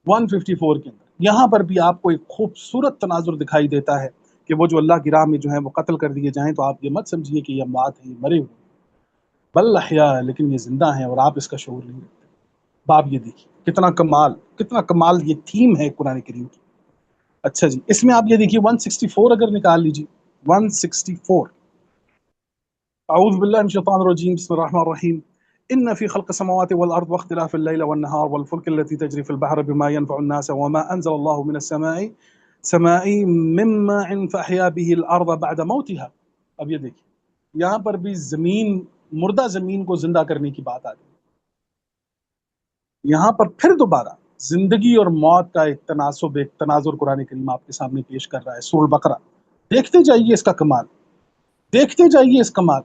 154 کے اندر یہاں پر بھی آپ کو ایک خوبصورت تناظر دکھائی دیتا ہے کہ وہ جو اللہ کی راہ میں جو ہیں وہ قتل کر دیے جائیں تو آپ یہ مت سمجھیے کہ یہ اموات ہیں، یہ مرے ہوئے، بل احیاء لیکن یہ زندہ ہیں اور آپ اس کا شعور نہیں رکھتے۔ باب یہ دیکھیے کتنا کمال یہ تھیم ہے قرآن کریم کی۔ اچھا جی اس میں آپ یہ دیکھیے 164 اگر نکال لیجیے، 164، اعوذ باللہ من الشیطان الرجیم، بسم اللہ الرحمن الرحیم، ان فی خلق السماوات والارض واختلاف اللیل والنہار والفلک التي تجری فی البحر بما ينفع الناس وما انزل اللہ من السماء من ماء فاحیا به الارض بعد موتها۔ اب یہ دیکھیے یہاں پر بھی زمین، مردہ زمین کو زندہ کرنے کی بات آ گئی، یہاں پر پھر دوبارہ زندگی اور موت کا ایک تناسب، ایک تناظر قرآن کریم آپ کے سامنے پیش کر رہا ہے سورہ البقرہ۔ دیکھتے جائیے اس کا کمال، دیکھتے جائیے اس کمال۔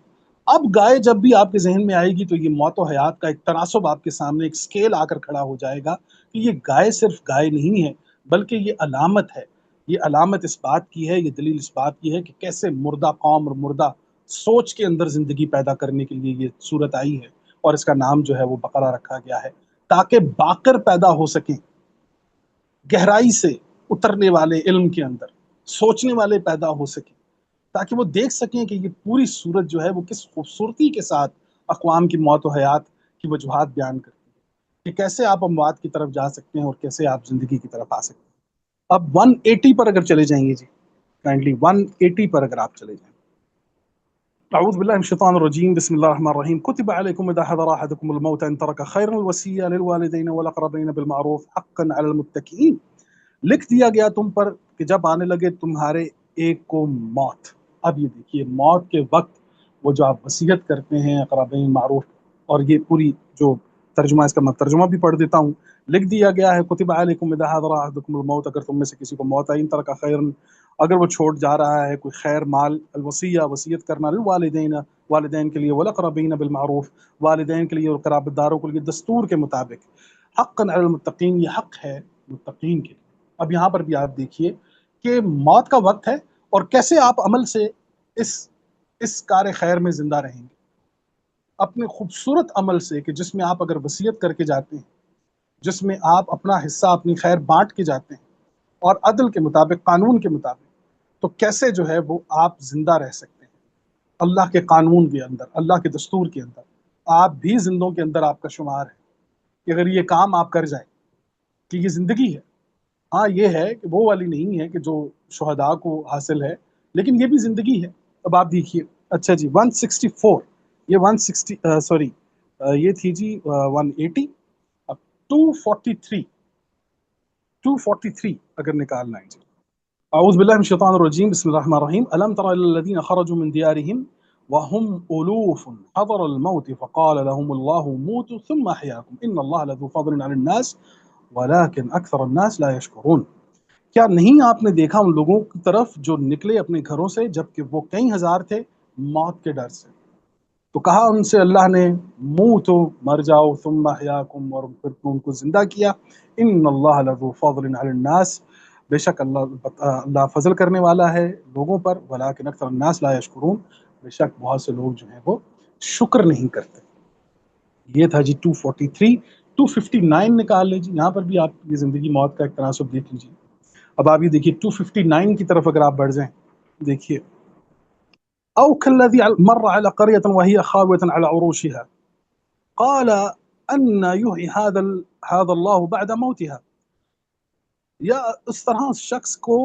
اب گائے جب بھی آپ کے ذہن میں آئے گی تو یہ موت و حیات کا ایک تناسب آپ کے سامنے، ایک سکیل آ کر کھڑا ہو جائے گا کہ یہ گائے صرف گائے نہیں ہے، بلکہ یہ علامت ہے۔ یہ علامت اس بات کی ہے، یہ دلیل اس بات کی ہے کہ کیسے مردہ قوم اور مردہ سوچ کے اندر زندگی پیدا کرنے کے لیے یہ صورت آئی ہے، اور اس کا نام جو ہے وہ بقرہ رکھا گیا ہے، تاکہ باقر پیدا ہو سکیں، گہرائی سے اترنے والے علم کے اندر سوچنے والے پیدا ہو سکیں، تاکہ وہ دیکھ سکیں کہ یہ پوری صورت جو ہے وہ کس خوبصورتی کے ساتھ اقوام کی موت و حیات کی وجوہات بیان کرتی ہے، کہ کیسے آپ اموات کی طرف جا سکتے ہیں اور کیسے آپ زندگی کی طرف آ سکتے ہیں۔ اب 180 پر اگر چلے جائیں گے جی، کائنڈلی 180 پر اگر آپ چلے جائیں۔ اعوذ باللہ من الشیطان الرجیم، بسم اللہ الرحمن الرحیم۔ کتب علیکم اذا حضر احدکم الموت ان ترک خیرا الوصیۃ للوالدین والاقربین بالمعروف حقا علی المتقین۔ لکھ دیا گیا تم پر کہ جب آنے لگے تمہارے ایک کو موت۔ اب یہ دیکھیے موت کے وقت وہ جو آپ وصیت کرتے ہیں اقربین معروف، اور یہ پوری جو ترجمہ، اس کا میں ترجمہ بھی پڑھ دیتا ہوں۔ لکھ دیا گیا ہے کتب علیکم اذا حضر احدکم الموت، اگر تم میں سے کسی کو موت آئی، ان ترک خیرا، اگر وہ چھوڑ جا رہا ہے کوئی خیر مال، الوصیہ وصیت کرنا، للوالدین والدین کے لیے، والاقربین بالمعروف والدین کے لیے اور قرابت داروں کے لیے دستور کے مطابق، حقا علی المتقین، یہ حق ہے متقین کے لیے۔ اب یہاں پر بھی آپ دیکھیے کہ موت کا وقت ہے اور کیسے آپ عمل سے اس کار خیر میں زندہ رہیں گے، اپنے خوبصورت عمل سے، کہ جس میں آپ اگر وصیت کر کے جاتے ہیں، جس میں آپ اپنا حصہ اپنی خیر بانٹ کے جاتے ہیں اور عدل کے مطابق، قانون کے مطابق، تو کیسے جو ہے وہ آپ زندہ رہ سکتے ہیں اللہ کے قانون کے اندر، اللہ کے دستور کے اندر۔ آپ بھی زندوں کے اندر آپ کا شمار ہے کہ اگر یہ کام آپ کر جائیں کہ یہ زندگی ہے۔ ہاں یہ ہے کہ وہ والی نہیں ہے کہ جو شہداء کو حاصل ہے، لیکن یہ بھی زندگی ہے۔ اب آپ دیکھیے، اچھا جی 164، یہ 160 سوری یہ تھی جی 180، اب 243، 243 اگر نکالنا ہے جی۔ اعوذ باللہ من الشیطان الرجیم، بسم اللہ الرحمن الرحیم۔ الم تر الی الذین خرجوا من دیارہم وهم الوف حضر الموت فقال لهم الله موتوا ثم احیاکم ان اللہ لذو فضل علی الناس ولكن اکثر الناس لا یشکرون۔ کیا نہیں آپ نے دیکھا ان لوگوں کی طرف جو نکلے اپنے گھروں سے جبکہ وہ کئی ہزار تھے، موت کے ڈر سے، تو کہا ان سے اللہ نے منہ تو مر جاؤ، ثم احیاکم، اور پھر ان کو زندہ کیا۔ ان اللہ لذو فضل علی الناس، بے شک اللہ فضل کرنے والا ہے لوگوں پر، ولکن اکثر الناس لا یشکرون، بے شک بہت سے لوگ جو ہیں وہ شکر نہیں کرتے۔ یہ تھا جی 243۔ 259 نکال لیں جی، یہاں پر بھی آپ یہ زندگی موت کا ایک تناسب دیکھ لیجیے۔ اب آپ یہ دیکھیے 259 کی طرف اگر آپ بڑھ جائیں، دیکھیے او كالذي مر على قرية وهي خاوية على عروشها قال ان يحيي هذا الله بعد موتها، یا اس طرح اس شخص کو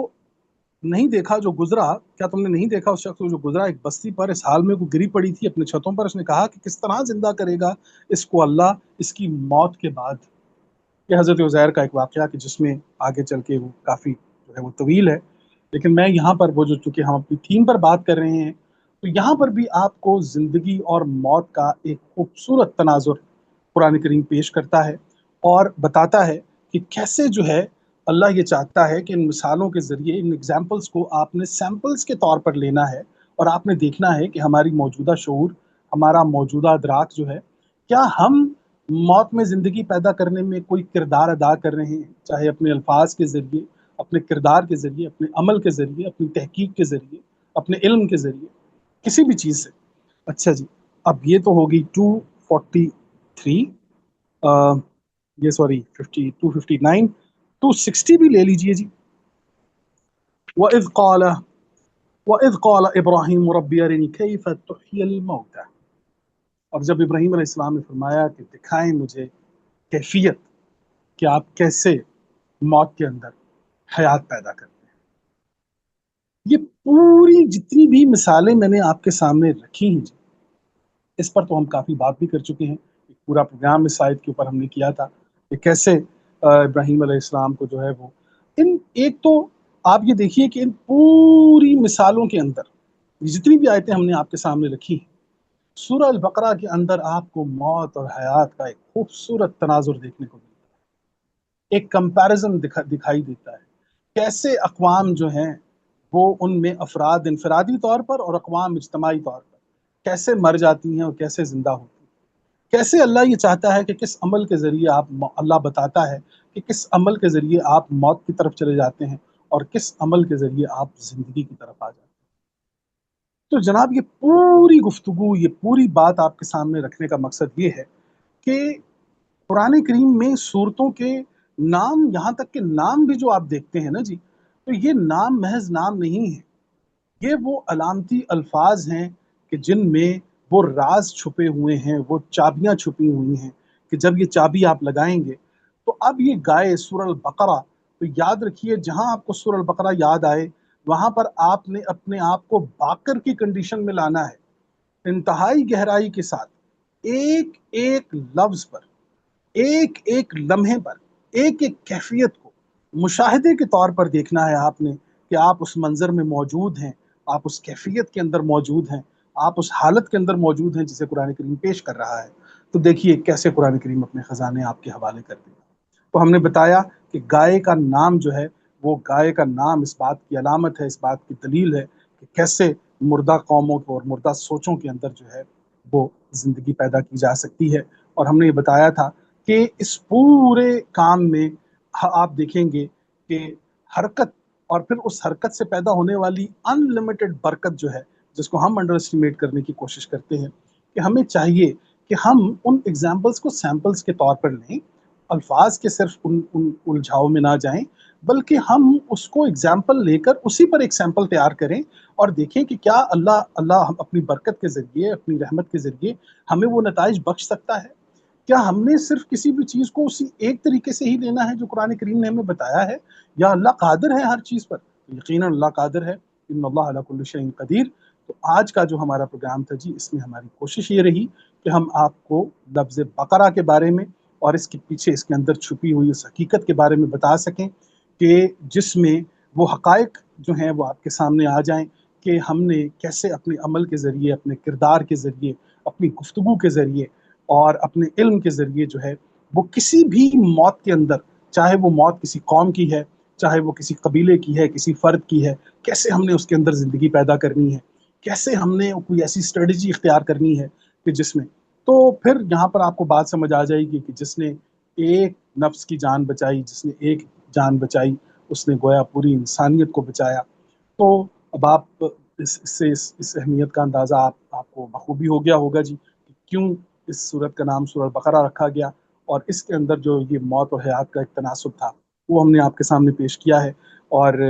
نہیں دیکھا جو گزرا، کیا تم نے نہیں دیکھا اس شخص کو جو گزرا ایک بستی پر، اس حال میں وہ گری پڑی تھی اپنے چھتوں پر، اس نے کہا کہ کس طرح زندہ کرے گا اس کو اللہ اس کی موت کے بعد۔ یہ حضرت عزیر کا ایک واقعہ کہ جس میں آگے چل کے وہ کافی جو ہے وہ طویل ہے، لیکن میں یہاں پر وہ جو چونکہ ہم اپنی تھیم پر بات کر رہے ہیں، تو یہاں پر بھی آپ کو زندگی اور موت کا ایک خوبصورت تناظر قرآن کریم پیش کرتا ہے اور بتاتا ہے کہ کیسے جو ہے اللہ یہ چاہتا ہے کہ ان مثالوں کے ذریعے، ان ایگزامپلس کو آپ نے سیمپلس کے طور پر لینا ہے، اور آپ نے دیکھنا ہے کہ ہماری موجودہ شعور، ہمارا موجودہ ادراک جو ہے، کیا ہم موت میں زندگی پیدا کرنے میں کوئی کردار ادا کر رہے ہیں، چاہے اپنے الفاظ کے ذریعے، اپنے کردار کے ذریعے، اپنے عمل کے ذریعے، اپنی تحقیق کے ذریعے، اپنے علم کے ذریعے، کسی بھی چیز سے۔ اچھا جی، اب یہ تو ہوگی 243، یہ سوری 259، 260 بھی لے لیجئے جی۔ وَإِذْ قَالَ إِبْرَاهِيمُ رَبِّ أَرِنِي كَيْفَ تُحْيِي الْمَوْتَى، اور جب ابراہیم علیہ السلام نے فرمایا کہ دکھائیں مجھے کیفیت کہ آپ کیسے موت کے اندر حیات پیدا کرتے ہیں۔ یہ پوری جتنی بھی مثالیں میں نے آپ کے سامنے رکھی ہیں جی، اس پر تو ہم کافی بات بھی کر چکے ہیں، ایک پورا پروگرام اس آیت کے اوپر ہم نے کیا تھا کہ کیسے ابراہیم علیہ السلام کو جو ہے وہ ایک تو آپ یہ دیکھیے کہ ان پوری مثالوں کے اندر جتنی بھی آیتیں ہم نے آپ کے سامنے رکھی ہیں، سورہ البقرہ کے اندر آپ کو موت اور حیات کا ایک خوبصورت تناظر دیکھنے کو ملتا ہے۔ ایک कंपैरिजन दिखाई देता है, कैसे अक़वाम जो हैं वो उनमें अफराद इनफरादी तौर पर और अक़वाम इज्तमाई तौर पर कैसे मर जाती हैं और कैसे जिंदा होती हैं, कैसे अल्लाह ये चाहता है कि किस अमल के ज़रिए आप, अल्लाह बताता है कि किस अमल के ज़रिए आप मौत की तरफ चले जाते हैं और किस अमल के ज़रिए आप ज़िंदगी की तरफ आ जाते हैं। तो जनाब ये पूरी गुफ्तगू, ये पूरी बात आपके सामने रखने का मकसद ये है कि कुरान करीम में सूरतों के नाम, यहाँ तक के नाम भी जो आप देखते हैं ना जी, तो ये नाम महज नाम नहीं है, ये वो अलामती अल्फाज हैं कि जिनमें वो राज छुपे हुए हैं, वो चाबियां छुपी हुई हैं कि जब ये चाबी आप लगाएंगे तो अब ये गाए सूरह बकरा, तो याद रखिए जहां आपको सूरह बकरा याद आए वहां पर आपने अपने आप को बाकर की कंडीशन में लाना है, इंतहाई गहराई के साथ एक एक लफ्ज पर, एक एक लम्हे पर, एक एक कैफियत को मुशाहिदे के तौर पर देखना है आपने कि आप उस मंजर में मौजूद हैं, आप उस कैफियत के अंदर मौजूद हैं, आप उस हालत के अंदर मौजूद हैं जिसे कुरान करीम पेश कर रहा है। तो देखिए कैसे कुरान करीम अपने खजाने आपके हवाले कर देगा। तो हमने बताया कि गाय का नाम जो है, वो गाय का नाम इस बात की अलामत है, इस बात की दलील है कि कैसे मुर्दा कौमों को और मुर्दा सोचों के अंदर जो है वो ज़िंदगी पैदा की जा सकती है। और हमने ये बताया था कि इस पूरे काम में आप देखेंगे कि हरकत और फिर उस हरकत से पैदा होने वाली अनलिमिटेड बरकत जो है, जिसको हम अंडर एस्टिमेट करने की कोशिश करते हैं, कि हमें चाहिए कि हम उन एग्जाम्पल्स को सैम्पल्स के तौर पर लें, अल्फाज के सिर्फ उन उन उलझाव में ना जाएं, बल्कि हम उसको एग्जाम्पल लेकर उसी पर एक सैंपल तैयार करें और देखें कि क्या अल्लाह अल्लाह अपनी बरकत के ज़रिए, अपनी रहमत के ज़रिए हमें वो नताइज बख्श सकता है। क्या हमने सिर्फ किसी भी चीज़ को उसी एक तरीके से ही लेना है जो कुरान करीम ने हमें बताया है, या अल्लाह कादिर है हर चीज़ पर? यकीनन अल्लाह कादिर है, इन्नल्लाह अला कुल्लि शैइन कदीर। तो आज का जो हमारा प्रोग्राम था जी, इसमें हमारी कोशिश ये रही कि हम आपको लफ्ज़ बकरा के बारे में और इसके पीछे, इसके अंदर छुपी हुई उस हकीकत के बारे में बता सकें कि जिसमें वो हकायक जो हैं वो आपके सामने आ जाएं कि हमने कैसे अपने अमल के ज़रिए, अपने किरदार के ज़रिए, अपनी गुफ्तगू के ज़रिए और अपने इल्म के ज़रिए जो है वो किसी भी मौत के अंदर, चाहे वो मौत किसी कौम की है, चाहे वो किसी कबीले की है, किसी फ़र्द की है, कैसे हमने उसके अंदर ज़िंदगी पैदा करनी है, कैसे हमने कोई ऐसी स्ट्रेटजी इख्तियार करनी है कि जिसमें, तो फिर यहाँ पर आपको बात समझ आ जाएगी कि जिसने एक नफ्स की जान बचाई, जिसने एक जान बचाई, उसने गोया पूरी इंसानियत को बचाया। तो अब आप इस अहमियत का अंदाज़ा आपको बखूबी हो गया होगा जी कि क्यों इस सूरत का नाम सूरह बकरा रखा गया, और इसके अंदर जो ये मौत और हयात का एक तनासुब था वो हमने आपके सामने पेश किया है। और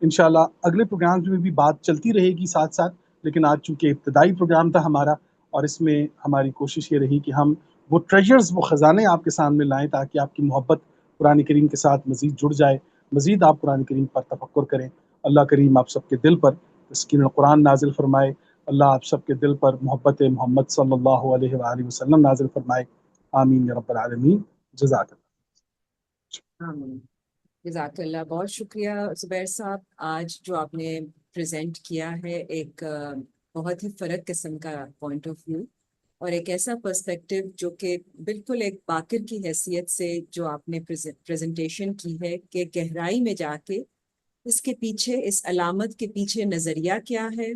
इंशाल्लाह अगले प्रोग्राम में भी बात चलती रहेगी साथ साथ, लेकिन आज चूँकि इब्तदाई प्रोग्राम था हमारा और इसमें हमारी कोशिश ये रही कि हम वो ट्रेजर्स, वो ख़जाने आपके सामने लाएँ ताकि आपकी मोहब्बत कुरान करीम के साथ मज़ीद जुड़ जाए, मज़ीद आप कुरान करीम पर तफक्कुर करें। अल्लाह करीम आप सबके दिल पर तस्कीन कुरान नाजिल फरमाए, अल्लाह आप सबके दिल पर मोहब्बत मोहम्मद सल्लल्लाहु अलैहि वसल्लम नाजिल फरमाए। आमीन या रब्बल आलमीन। जज़ाकल्लाह। आमीन। जज़ाकल्लाह, बहुत शुक्रिया ज़ुबैर साहब। आज जो आपने प्रेजेंट किया है एक बहुत ही फ़र्क किस्म का पॉइंट ऑफ व्यू और एक ऐसा पर्सपेक्टिव जो कि बिल्कुल एक बाकिर की हैसियत से जो आपने प्रेजेंटेशन की है कि गहराई में जाके इसके पीछे, इस अलामत के पीछे नजरिया क्या है,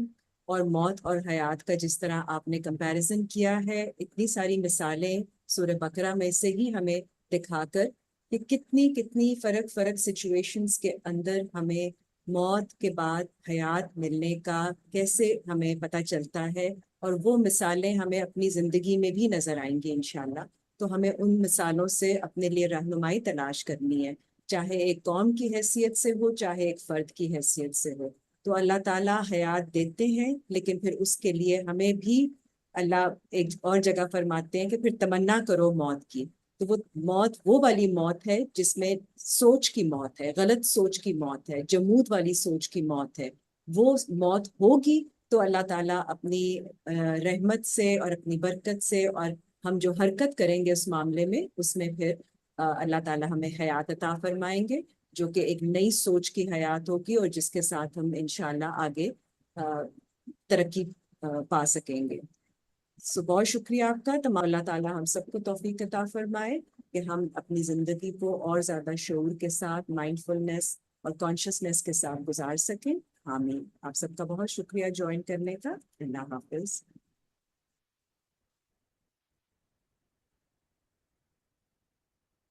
और मौत और हयात का जिस तरह आपने कंपैरिजन किया है, इतनी सारी मिसालें सूरह बकरा में से ही हमें दिखाकर कि कितनी कितनी फर्क फर्क सिचुएशंस के अंदर हमें मौत के बाद हयात मिलने का कैसे हमें पता चलता है, और वो मिसालें हमें अपनी जिंदगी में भी नजर आएंगी इंशाल्लाह। तो हमें उन मिसालों से अपने लिए रहनुमाई तलाश करनी है, चाहे एक कौम की हैसियत से हो, चाहे एक फर्द की हैसियत से हो। तो अल्लाह ताला हयात देते हैं, लेकिन फिर उसके लिए हमें भी अल्लाह एक और जगह फरमाते हैं कि फिर तमन्ना करो मौत की। तो वो मौत वो वाली मौत है जिसमें सोच की मौत है, गलत सोच की मौत है, जमूद वाली सोच की मौत है। वो मौत होगी तो अल्लाह ताला अपनी रहमत से और अपनी बरकत से, और हम जो हरकत करेंगे उस मामले में, उसमें फिर अल्लाह ताला हमें हयात अता फरमाएंगे, जो कि एक नई सोच की हयात होगी और जिसके साथ हम इंशाल्लाह आगे तरक्की पा सकेंगे। सो बहुत शुक्रिया आपका। तमाम अल्लाह ताला हम सबको तौफीक अता फरमाए। کہ ہم اپنی زندگی کو اور زیادہ شعور کے ساتھ، مائنڈفلنس اور کانشیسنیس کے ساتھ گزار سکیں. آمین. آپ سب کا بہت شکریہ جوائن کرنے کا. اللہ حافظ.